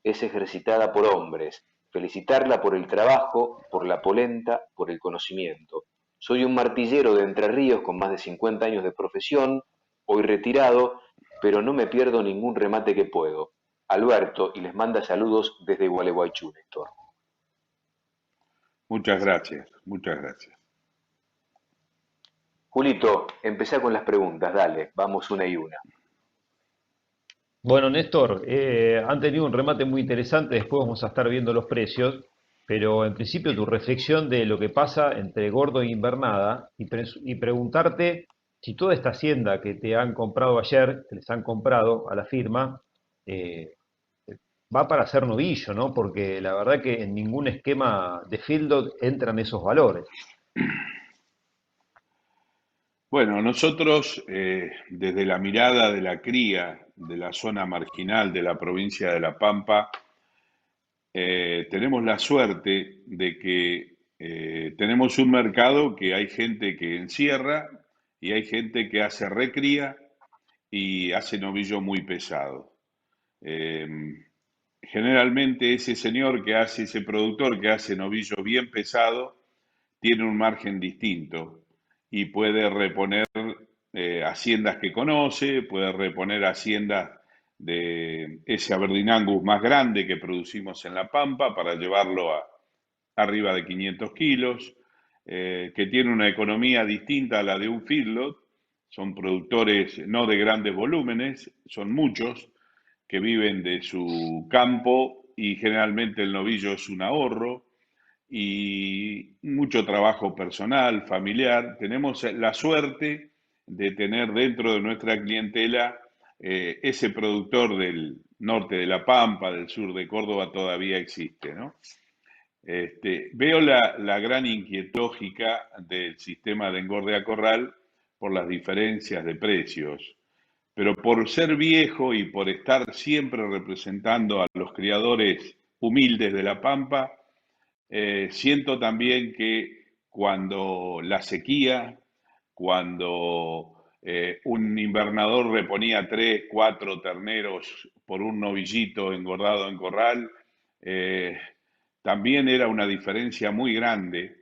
es ejercitada por hombres. Felicitarla por el trabajo, por la polenta, por el conocimiento. Soy un martillero de Entre Ríos con más de 50 años de profesión, hoy retirado, pero no me pierdo ningún remate que puedo. Alberto, y les manda saludos desde Gualeguaychú, Néstor. Muchas gracias, muchas gracias. Julito, empezá con las preguntas, dale, vamos una y una. Bueno, Néstor, han tenido un remate muy interesante, después vamos a estar viendo los precios, pero en principio tu reflexión de lo que pasa entre Gordo e Invernada y preguntarte si toda esta hacienda que te han comprado ayer, que les han comprado a la firma, eh, va para hacer novillo, ¿no? Porque la verdad que en ningún esquema de Fieldot entran esos valores. Bueno, nosotros desde la mirada de la cría de la zona marginal de la provincia de La Pampa, tenemos la suerte de que tenemos un mercado que hay gente que encierra y hay gente que hace recría y hace novillo muy pesado. Eh, Generalmente ese señor que hace, ese productor que hace novillo bien pesado, tiene un margen distinto y puede reponer haciendas que conoce, puede reponer haciendas de ese Aberdeen Angus más grande que producimos en La Pampa para llevarlo a arriba de 500 kilos, que tiene una economía distinta a la de un feedlot. Son productores no de grandes volúmenes, son muchos que viven de su campo y generalmente el novillo es un ahorro y mucho trabajo personal, familiar. Tenemos la suerte de tener dentro de nuestra clientela ese productor del norte de La Pampa, del sur de Córdoba, todavía existe, ¿no? Veo la gran inquietud lógica del sistema de engorde a corral por las diferencias de precios, pero por ser viejo y por estar siempre representando a los criadores humildes de La Pampa, siento también que cuando la sequía, cuando un invernador reponía 3, 4 terneros por un novillito engordado en corral, eh, también era una diferencia muy grande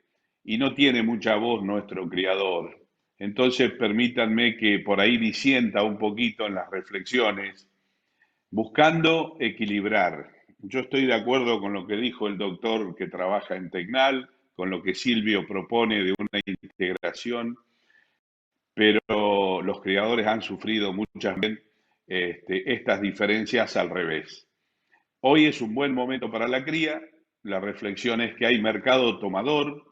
y no tiene mucha voz nuestro criador. Entonces permítanme que por ahí disienta un poquito en las reflexiones, buscando equilibrar. Yo estoy de acuerdo con lo que dijo el doctor que trabaja en Tecnal, con lo que Silvio propone de una integración, pero los criadores han sufrido muchas veces estas diferencias al revés. Hoy es un buen momento para la cría, la reflexión es que hay mercado tomador,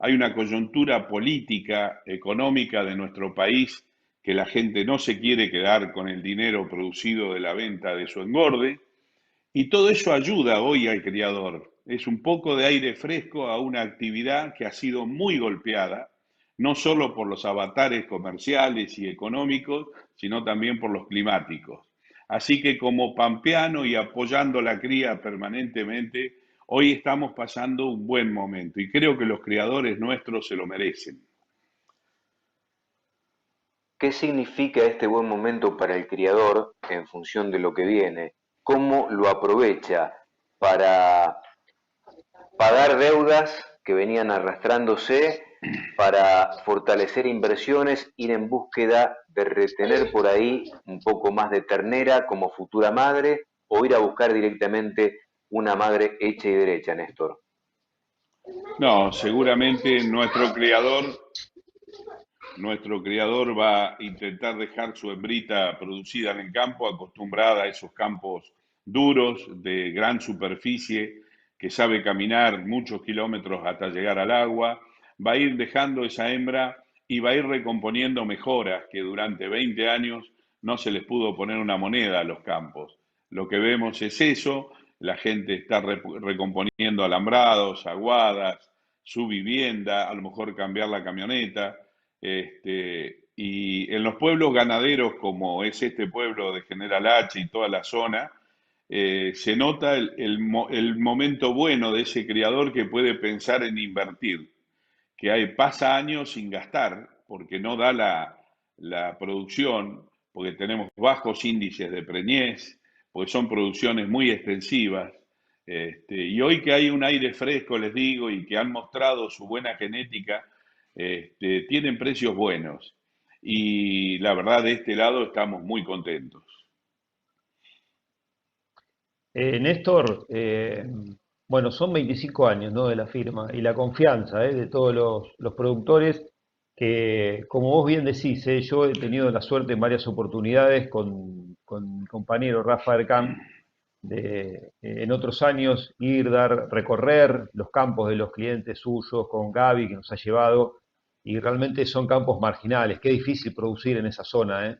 hay una coyuntura política, económica de nuestro país que la gente no se quiere quedar con el dinero producido de la venta de su engorde, y todo eso ayuda hoy al criador. Es un poco de aire fresco a una actividad que ha sido muy golpeada, no solo por los avatares comerciales y económicos, sino también por los climáticos. Así que como pampeano y apoyando la cría permanentemente, hoy estamos pasando un buen momento y creo que los criadores nuestros se lo merecen. ¿Qué significa este buen momento para el criador en función de lo que viene? ¿Cómo lo aprovecha para pagar deudas que venían arrastrándose, para fortalecer inversiones, ir en búsqueda de retener por ahí un poco más de ternera como futura madre o ir a buscar directamente una madre hecha y derecha, Néstor? No, seguramente nuestro criador va a intentar dejar su hembrita producida en el campo, acostumbrada a esos campos duros, de gran superficie, que sabe caminar muchos kilómetros hasta llegar al agua. Va a ir dejando esa hembra y va a ir recomponiendo mejoras que durante 20 años no se les pudo poner una moneda a los campos. Lo que vemos es eso, la gente está recomponiendo alambrados, aguadas, su vivienda, a lo mejor cambiar la camioneta. Y en los pueblos ganaderos, como es este pueblo de General H y toda la zona, se nota el momento bueno de ese criador que puede pensar en invertir. pasa años sin gastar porque no da la producción, porque tenemos bajos índices de preñez, porque son producciones muy extensivas. Y hoy que hay un aire fresco, les digo, y que han mostrado su buena genética, tienen precios buenos. Y la verdad, de este lado estamos muy contentos. Néstor, bueno, son 25 años, ¿no?, de la firma y la confianza, de todos los productores que, como vos bien decís, yo he tenido la suerte en varias oportunidades con mi compañero Rafa Arcán de en otros años ir, recorrer los campos de los clientes suyos con Gaby que nos ha llevado y realmente son campos marginales, qué difícil producir en esa zona, ¿eh?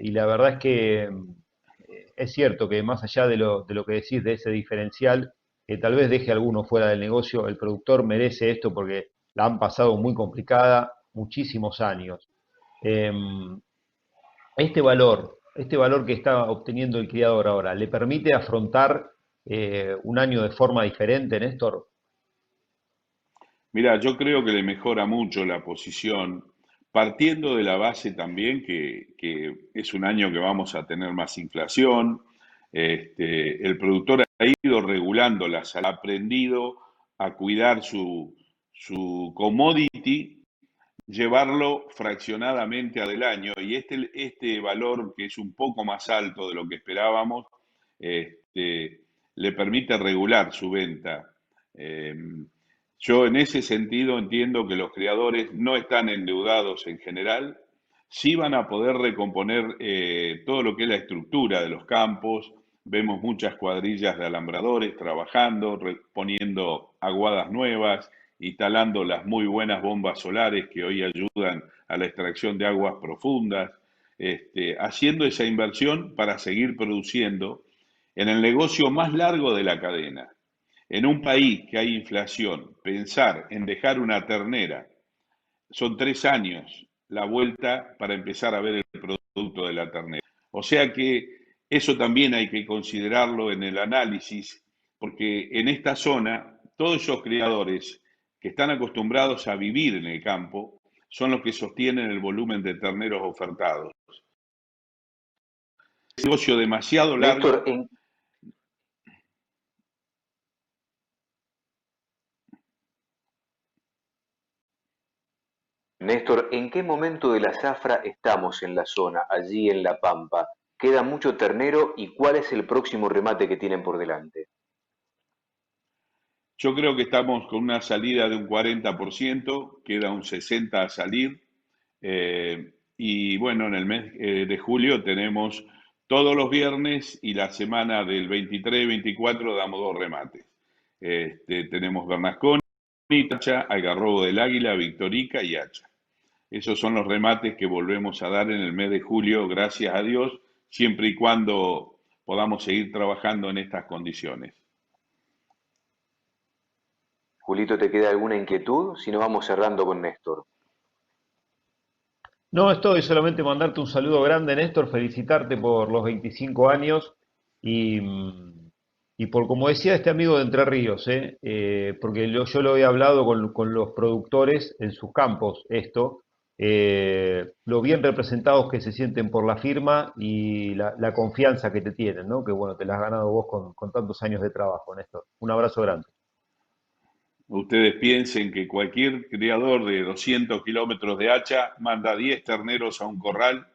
Y la verdad es que es cierto que más allá de lo que decís de ese diferencial, que tal vez deje a alguno fuera del negocio, el productor merece esto porque la han pasado muy complicada muchísimos años. Em, este valor que está obteniendo el criador ahora, ¿le permite afrontar un año de forma diferente, Néstor? Mira, yo creo que le mejora mucho la posición, partiendo de la base también que es un año que vamos a tener más inflación. El productor ha ido regulando ha aprendido a cuidar su commodity, llevarlo fraccionadamente del año y este valor que es un poco más alto de lo que esperábamos, le permite regular su venta. Eh, yo en ese sentido entiendo que los criadores no están endeudados en general, sí van a poder recomponer todo lo que es la estructura de los campos. Vemos muchas cuadrillas de alambradores trabajando, poniendo aguadas nuevas, instalando las muy buenas bombas solares que hoy ayudan a la extracción de aguas profundas, haciendo esa inversión para seguir produciendo en el negocio más largo de la cadena. En un país que hay inflación, pensar en dejar una ternera, son 3 años la vuelta para empezar a ver el producto de la ternera. O sea que eso también hay que considerarlo en el análisis, porque en esta zona todos esos criadores que están acostumbrados a vivir en el campo son los que sostienen el volumen de terneros ofertados. Es un negocio demasiado Néstor, largo. Néstor, ¿en qué momento de la zafra estamos en la zona, allí en La Pampa? ¿Queda mucho ternero y cuál es el próximo remate que tienen por delante? Yo creo que estamos con una salida de un 40%, queda un 60% a salir. Y bueno, en el mes de julio tenemos todos los viernes y la semana del 23 y 24 damos 2 remates. Tenemos Bernasconi, Tacha, Algarrobo del Águila, Victorica y Hacha. Esos son los remates que volvemos a dar en el mes de julio, gracias a Dios, siempre y cuando podamos seguir trabajando en estas condiciones. Julito, ¿te queda alguna inquietud? Si no, vamos cerrando con Néstor. No, esto es solamente mandarte un saludo grande, Néstor, felicitarte por los 25 años y, y por, como decía este amigo de Entre Ríos, porque yo lo he hablado con los productores en sus campos, lo bien representados que se sienten por la firma y la confianza que te tienen, ¿no? Que bueno, te la has ganado vos con tantos años de trabajo, Néstor. Un abrazo grande. Ustedes piensen que cualquier criador de 200 kilómetros de hacha manda 10 terneros a un corral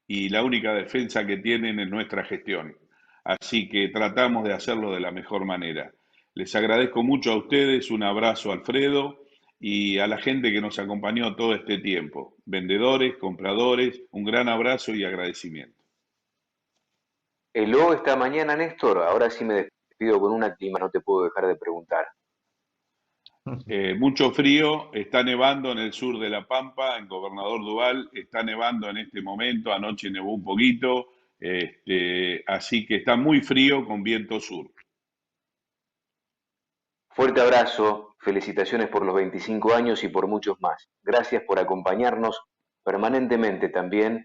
y la única defensa que tienen es nuestra gestión. Así que tratamos de hacerlo de la mejor manera. Les agradezco mucho a ustedes, un abrazo a Alfredo y a la gente que nos acompañó todo este tiempo. Vendedores, compradores, un gran abrazo y agradecimiento. Hello esta mañana, Néstor. Ahora sí me despido con una clima, no te puedo dejar de preguntar. Mucho frío, está nevando en el sur de La Pampa, en Gobernador Duval, está nevando en este momento, anoche nevó un poquito, así que está muy frío con viento sur. Fuerte abrazo, felicitaciones por los 25 años y por muchos más. Gracias por acompañarnos permanentemente también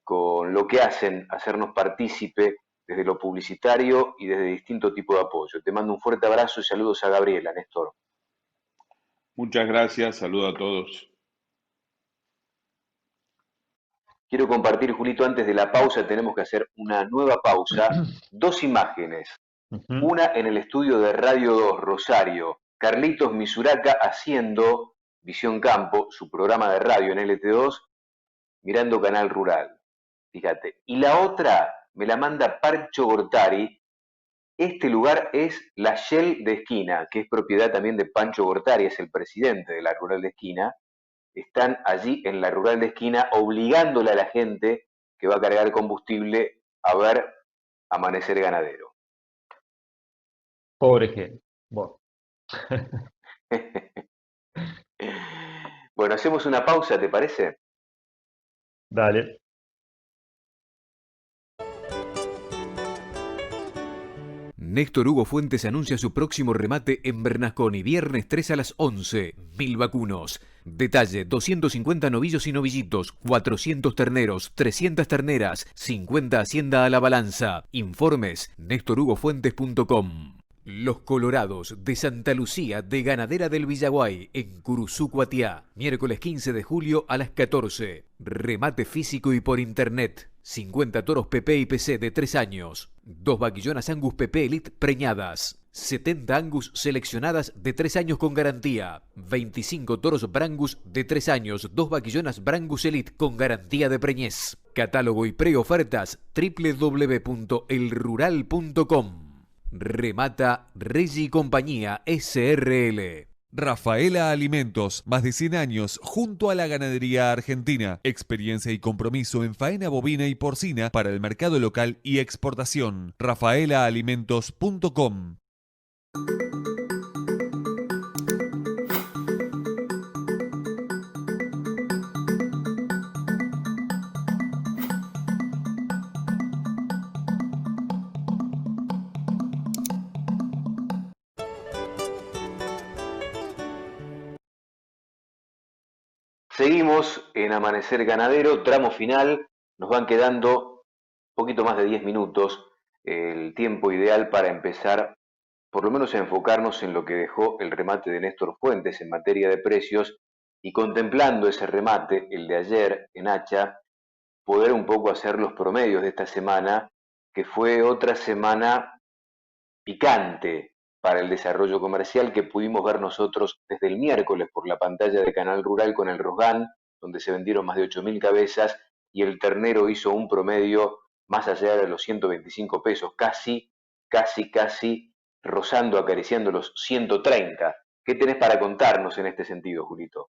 con lo que hacen, hacernos partícipe desde lo publicitario y desde distinto tipo de apoyo. Te mando un fuerte abrazo y saludos a Gabriela, Néstor. Muchas gracias, saludo a todos. Quiero compartir, Julito, antes de la pausa, tenemos que hacer una nueva pausa. Dos imágenes. Una en el estudio de Radio 2 Rosario, Carlitos Misuraca haciendo Visión Campo, su programa de radio en LT2, mirando Canal Rural. Fíjate. Y la otra me la manda Parcho Gortari. Este lugar es la Shell de Esquina, que es propiedad también de Pancho Gortari, es el presidente de la Rural de Esquina. Están allí en la Rural de Esquina obligándole a la gente que va a cargar combustible a ver Amanecer Ganadero. Pobre gente. Bueno. Bueno, hacemos una pausa, ¿te parece? Dale. Néstor Hugo Fuentes anuncia su próximo remate en Bernasconi, viernes 3 a las 11. 1000 vacunos. Detalle: 250 novillos y novillitos, 400 terneros, 300 terneras, 50 hacienda a la balanza. Informes: nestorhugofuentes.com. Los Colorados de Santa Lucía de Ganadera del Villaguay en Curuzú, Cuatiá. Miércoles 15 de julio a las 14. Remate físico y por internet. 50 toros PP y PC de 3 años. 2 vaquillonas Angus PP Elite preñadas. 70 Angus seleccionadas de 3 años con garantía. 25 toros Brangus de 3 años. 2 vaquillonas Brangus Elite con garantía de preñez. Catálogo y preofertas www.elrural.com. Remata Reggi Compañía SRL. Rafaela Alimentos, más de 100 años junto a la ganadería argentina. Experiencia y compromiso en faena bovina y porcina para el mercado local y exportación. rafaelaalimentos.com. Seguimos en Amanecer Ganadero, tramo final. Nos van quedando un poquito más de 10 minutos, el tiempo ideal para empezar, por lo menos a enfocarnos en lo que dejó el remate de Néstor Fuentes en materia de precios y contemplando ese remate, el de ayer en Hacha, poder un poco hacer los promedios de esta semana, que fue otra semana picante para el desarrollo comercial que pudimos ver nosotros desde el miércoles por la pantalla de Canal Rural con el Rosgán, donde se vendieron más de 8.000 cabezas y el ternero hizo un promedio más allá de los 125 pesos, casi rozando, acariciando los 130. ¿Qué tenés para contarnos en este sentido, Julito?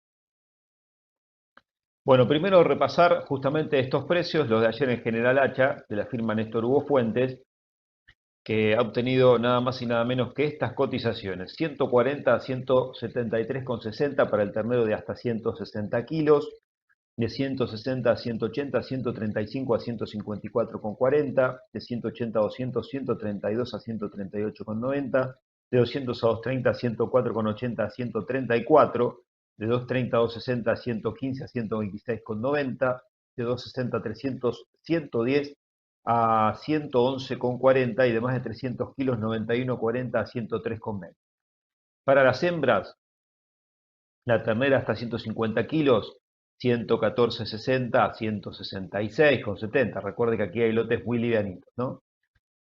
Bueno, primero repasar justamente estos precios, los de ayer en General Hacha, de la firma Néstor Hugo Fuentes, que ha obtenido nada más y nada menos que estas cotizaciones: 140 a 173,60 para el ternero de hasta 160 kilos, de 160 a 180, 135 a 154,40, de 180 a 200, 132 a 138,90, de 200 a 230 a 104,80 a 134, de 230 a 260 a 115 a 126,90, de 260 a 300, 110 a 111,40 y de más de 300 kilos 91,40 a 103,20. Para las hembras, la ternera hasta 150 kilos, 114,60 a 166,70. Recuerde que aquí hay lotes muy livianitos, ¿no?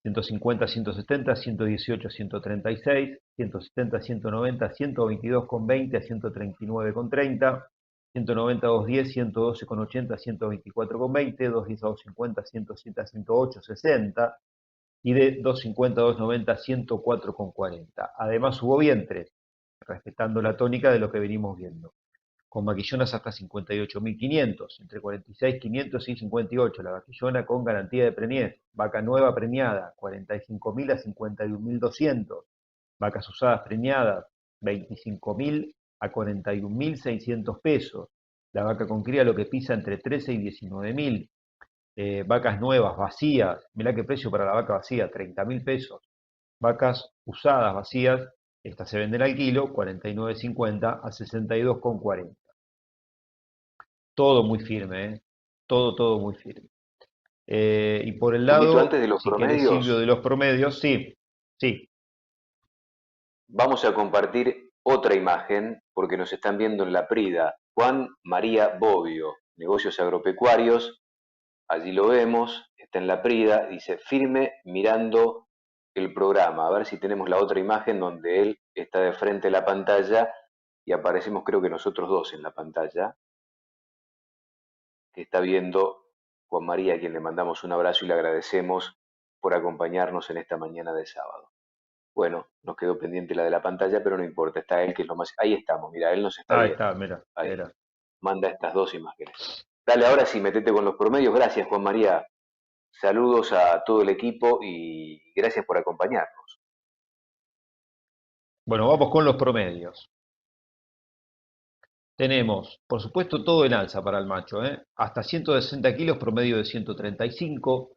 150 a 170, 118 a 136, 170 a 190, 122,20 a 139,30, 190 a 210, 112,80, 124,20, 210 a 250, 107 a 108,60 y de 250 a 290, 104,40. Además hubo vientres, respetando la tónica de lo que venimos viendo, con vaquillonas hasta 58.500, entre 46.500 y 58, la vaquillona con garantía de preñez, vaca nueva preñada, 45.000 a 51.200, vacas usadas preñadas, 25.000 a 41.600 pesos, la vaca con cría lo que pisa entre 13 y 19.000, vacas nuevas, vacías, mirá qué precio para la vaca vacía, 30.000 pesos, vacas usadas, vacías, estas se venden al kilo, 49,50 a 62,40. Todo muy firme, ¿eh? Todo muy firme. Y por el lado, Antes de los si querés, promedios, Silvio, de los promedios, sí. vamos a compartir otra imagen, porque nos están viendo en La Prida. Juan María Bobbio, negocios agropecuarios, allí lo vemos, está en La Prida, dice firme mirando el programa. A ver si tenemos la otra imagen donde él está de frente a la pantalla y aparecemos creo que nosotros dos en la pantalla, que está viendo Juan María, a quien le mandamos un abrazo y le agradecemos por acompañarnos en esta mañana de sábado. Bueno, nos quedó pendiente la de la pantalla, pero no importa, está él que es lo más... Ahí estamos, mira, él nos está Ahí viendo. está, mira. Ahí, Mira. manda estas dos imágenes. Dale, ahora sí, metete con los promedios. Gracias, Juan María. Saludos a todo el equipo y gracias por acompañarnos. Bueno, vamos con los promedios. Tenemos, por supuesto, todo en alza para el macho, ¿eh? Hasta 160 kilos, promedio de 135,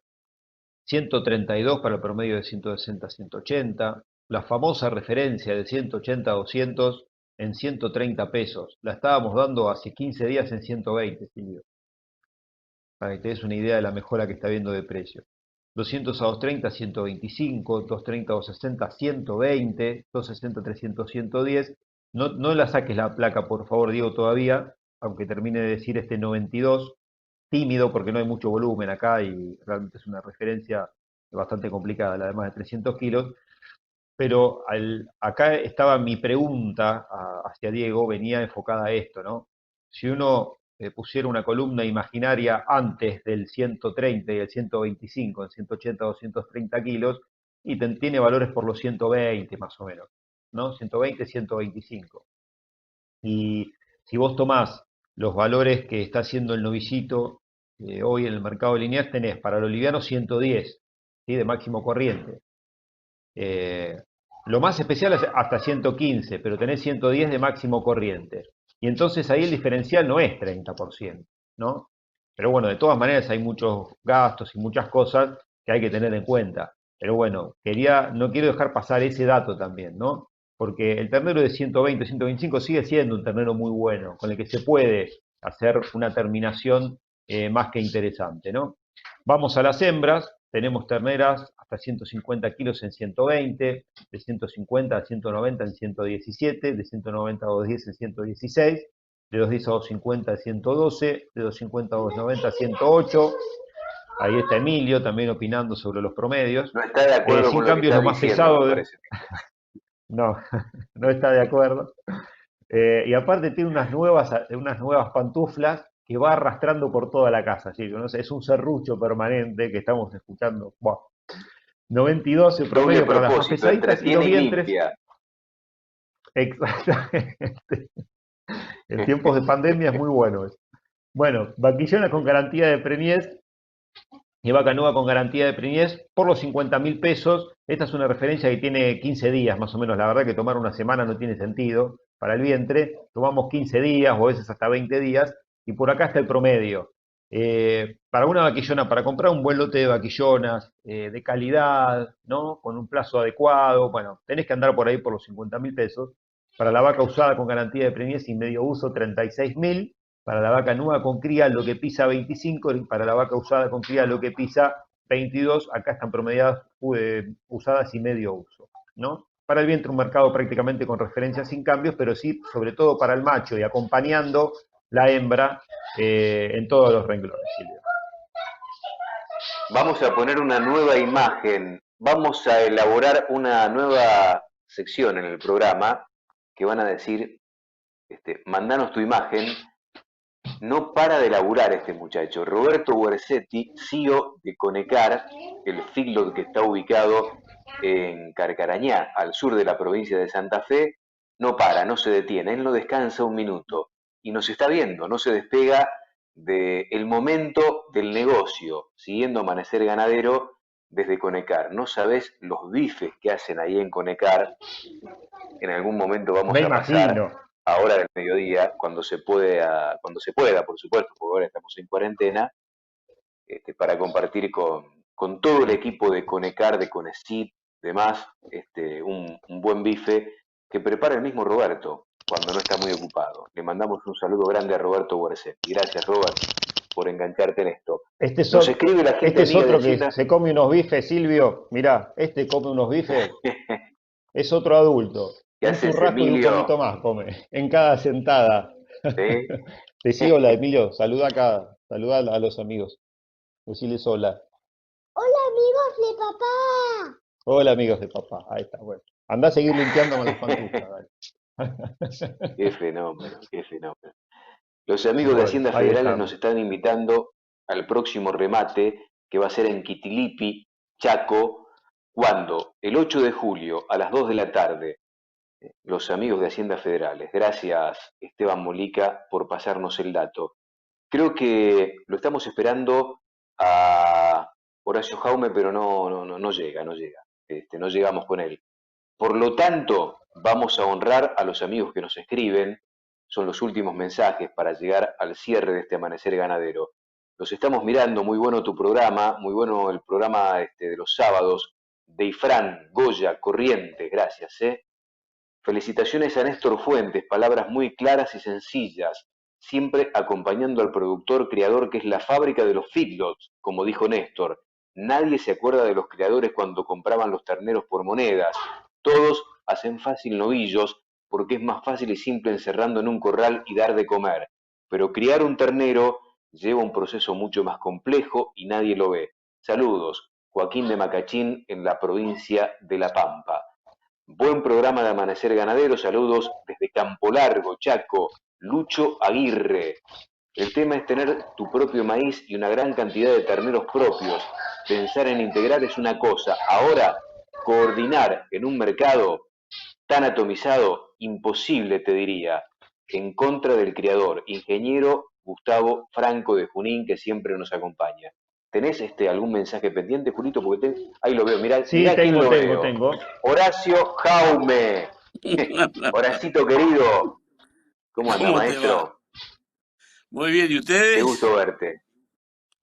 132 para el promedio de 160 a 180, la famosa referencia de 180 a 200 en 130 pesos. La estábamos dando hace 15 días en 120, Silvio, para que te des una idea de la mejora que está viendo de precio. 200 a 230, 125, 230 a 260, 120, 260 a 300, 110. No la saques la placa, por favor, Diego, todavía, aunque termine de decir este 92. Tímido porque no hay mucho volumen acá y realmente es una referencia bastante complicada, la de más de 300 kilos. Pero acá estaba mi pregunta hacia Diego, venía enfocada a esto, ¿no? Si uno pusiera una columna imaginaria antes del 130 y el 125, en 180 230 kilos, y tiene valores por los 120 más o menos, ¿no? 120, 125. Y si vos tomás los valores que está haciendo el novicito hoy en el mercado lineal, tenés para los livianos 110, ¿sí? De máximo corriente. Lo más especial es hasta 115, pero tenés 110 de máximo corriente. Y entonces ahí el diferencial no es 30%, ¿no? Pero bueno, de todas maneras hay muchos gastos y muchas cosas que hay que tener en cuenta. Pero bueno, no quiero dejar pasar ese dato también, ¿no? Porque el ternero de 120, 125 sigue siendo un ternero muy bueno, con el que se puede hacer una terminación más que interesante, ¿no? Vamos a las hembras, tenemos terneras hasta 150 kilos en 120, de 150 a 190 en 117, de 190 a 210 en 116, de 210 a 250 en 112, de 250 a 290 en 108. Ahí está Emilio también opinando sobre los promedios. No está de acuerdo Sin con lo que cambios, está lo más diciendo, pesado me de... parece. No, no está de acuerdo. Y aparte tiene unas nuevas pantuflas que va arrastrando por toda la casa, ¿sí? No sé, es un serrucho permanente que estamos escuchando. Buah. 92 el Doble promedio para las más propósito, pesaditas y los entretiene y vientres. limpia. Exactamente. En tiempos de pandemia es muy bueno eso. Bueno, vaquillona con garantía de preñez y vaca nueva con garantía de preñez por los 50.000 pesos. Esta es una referencia que tiene 15 días más o menos. La verdad que tomar una semana no tiene sentido para el vientre. Tomamos 15 días o a veces hasta 20 días y por acá está el promedio. Para una vaquillona, para comprar un buen lote de vaquillonas de calidad, ¿no? Con un plazo adecuado, bueno, tenés que andar por ahí por los 50.000 pesos. Para la vaca usada con garantía de preñez y medio uso, 36.000. Para la vaca nueva con cría, lo que pisa 25, y para la vaca usada con cría, lo que pisa 22. Acá están promediadas usadas y medio uso, ¿no? Para el vientre un mercado prácticamente con referencias sin cambios, pero sí, sobre todo para el macho y acompañando la hembra en todos los renglones, Silvio. Vamos a poner una nueva imagen, vamos a elaborar una nueva sección en el programa que van a decir, mandanos tu imagen. No para de laburar este muchacho. Roberto Guercetti, CEO de Conecar, el feedlot que está ubicado en Carcarañá, al sur de la provincia de Santa Fe, no para, no se detiene, él no descansa un minuto y nos está viendo, no se despega del momento del negocio, siguiendo Amanecer Ganadero desde Conecar. No sabés los bifes que hacen ahí en Conecar. En algún momento vamos Me a pasar imagino. a hora del mediodía, cuando se pueda, por supuesto, porque ahora estamos en cuarentena, para compartir con todo el equipo de Conecar, de Conecit, demás, un buen bife que prepara el mismo Roberto cuando no está muy ocupado. Le mandamos un saludo grande a Roberto Guercetti. Gracias, Robert, por engancharte en esto. Este es, Nos escribe la gente amiga otro de que Hacienda. se come unos bifes, Silvio. Mirá, este come unos bifes, es otro adulto. ¿Qué Un haces, churrasco y un poquito Emilio? más come, en cada sentada. ¿Sí? Decí hola, Emilio, saluda acá, saluda a los amigos. Decirles hola. Hola amigos de papá. Hola, amigos de papá. Ahí está, bueno. Andá a seguir limpiando con las pantuflas, dale. Qué fenómeno, qué fenómeno. Los amigos de Bueno, Hacienda ahí Federales nos estamos. están invitando al próximo remate que va a ser en Quitilipi, Chaco, cuando el 8 de julio a las 2 de la tarde. Los amigos de Hacienda Federales. Gracias, Esteban Molica, por pasarnos el dato. Creo que lo estamos esperando a Horacio Jaume, pero no llega, no llega. No llegamos con él. Por lo tanto, vamos a honrar a los amigos que nos escriben. Son los últimos mensajes para llegar al cierre de este amanecer ganadero. Los estamos mirando, muy bueno tu programa, muy bueno el programa de los sábados. Deifrán, Goya, Corrientes, gracias. Felicitaciones a Néstor Fuentes, palabras muy claras y sencillas, siempre acompañando al productor creador que es la fábrica de los feedlots, como dijo Néstor. Nadie se acuerda de los creadores cuando compraban los terneros por monedas. Todos hacen fácil novillos porque es más fácil y simple encerrando en un corral y dar de comer. Pero criar un ternero lleva un proceso mucho más complejo y nadie lo ve. Saludos, Joaquín de Macachín en la provincia de La Pampa. Buen programa de Amanecer Ganadero, saludos desde Campo Largo, Chaco, Lucho Aguirre. El tema es tener tu propio maíz y una gran cantidad de terneros propios. Pensar en integrar es una cosa, ahora coordinar en un mercado tan atomizado, imposible te diría, en contra del criador, ingeniero Gustavo Franco de Junín, que siempre nos acompaña. ¿Tenés algún mensaje pendiente, Julito? Porque ahí lo veo, mirá, Sí, mirá quién tengo, lo tengo, veo. tengo. Horacio Jaume. Horacito querido, ¿cómo anda, ¿Cómo te va? maestro? Muy bien, ¿y Qué ustedes? gusto verte.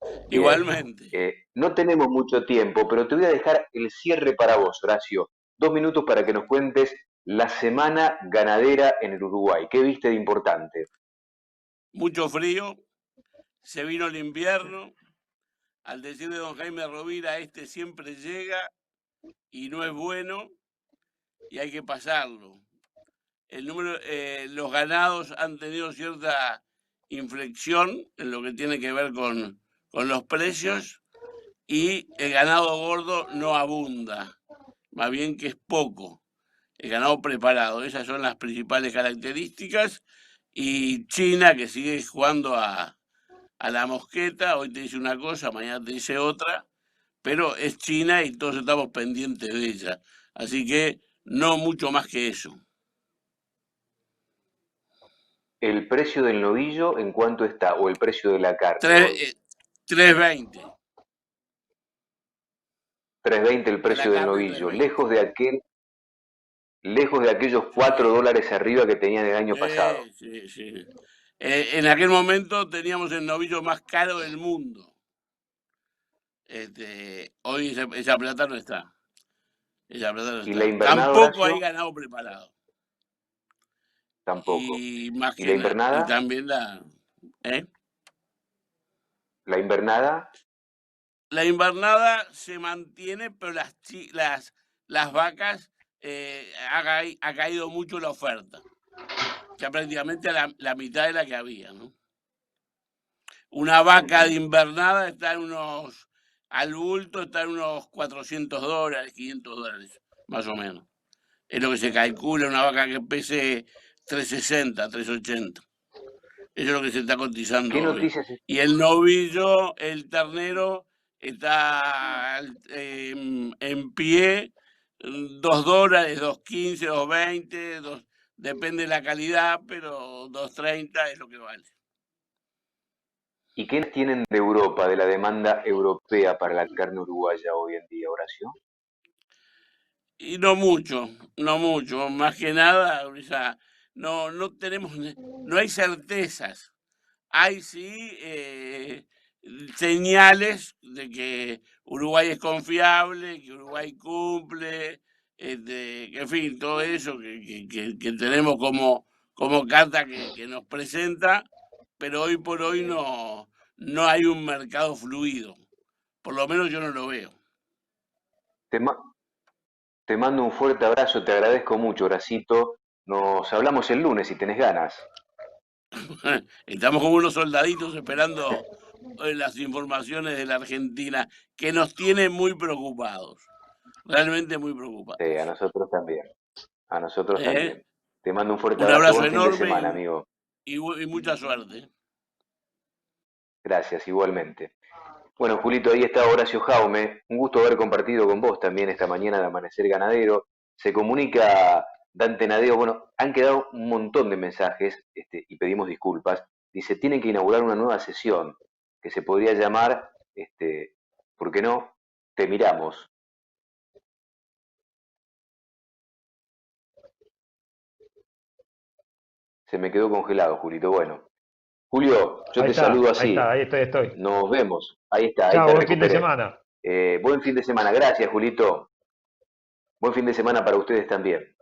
Bien, Igualmente. no tenemos mucho tiempo, pero te voy a dejar el cierre para vos, Horacio. 2 minutos para que nos cuentes la semana ganadera en el Uruguay. ¿Qué viste de importante? Mucho frío, se vino el invierno. Al decir de don Jaime Rovira, este siempre llega y no es bueno y hay que pasarlo. Los ganados han tenido cierta inflexión en lo que tiene que ver con los precios y el ganado gordo no abunda, más bien que es poco. El ganado preparado, esas son las principales características. Y China, que sigue jugando a la mosqueta, hoy te dice una cosa, mañana te dice otra, pero es China y todos estamos pendientes de ella. Así que no mucho más que eso. ¿El precio del novillo en cuánto está? ¿O el precio de la carne hoy? 3.20. 3.20 el De la precio del carne, novillo, 3.20. lejos de aquellos Sí, $4 arriba que tenían el año pasado. sí. En aquel momento teníamos el novillo más caro del mundo. Hoy esa plata no está. Esa plata no ¿Y la está. invernada, Tampoco hay Horacio? ganado preparado. Tampoco. Y más ¿Y la que nada. Y invernada? también ¿eh? ¿La invernada? La invernada se mantiene, pero las vacas ha caído mucho la oferta. Ya prácticamente la mitad de la que había, ¿no? Una vaca de invernada está en al bulto está en unos $400, $500, más o menos. Es lo que se calcula una vaca que pese 360, 380. Eso es lo que se está ¿Qué cotizando hoy. noticias? Y el novillo, el ternero, está en pie, $2, $2.15, $2.20, depende de la calidad, pero $2.30 es lo que vale. ¿Y qué tienen de Europa, de la demanda europea para la carne uruguaya hoy en día, Horacio? Y no mucho, más que nada, o sea, no tenemos, no hay certezas. Hay sí señales de que Uruguay es confiable, que Uruguay cumple, en fin, todo eso que tenemos como carta que nos presenta, pero hoy por hoy no hay un mercado fluido. Por lo menos yo no lo veo. Te, Te mando un fuerte abrazo, te agradezco mucho, Horacito. Nos hablamos el lunes si tenés ganas. Estamos como unos soldaditos esperando las informaciones de la Argentina, que nos tienen muy preocupados, realmente muy preocupados. A nosotros también. A nosotros ¿Eh? también. Te mando un fuerte Un abrazo. abrazo Buen fin de enorme semana, amigo. y mucha suerte. Gracias, igualmente. Bueno, Julito, ahí está Horacio Jaume. Un gusto haber compartido con vos también esta mañana de Amanecer Ganadero. Se comunica Dante Nadeo. Bueno, han quedado un montón de mensajes y pedimos disculpas. Dice, tienen que inaugurar una nueva sesión que se podría llamar, ¿por qué no? Te miramos. Se me quedó congelado, Julito. Bueno, Julio, yo te saludo así. Ahí estoy. Nos vemos. Ahí está. Chao, ahí te buen fin de recuperé. semana. Buen fin de semana. Gracias, Julito. Buen fin de semana para ustedes también.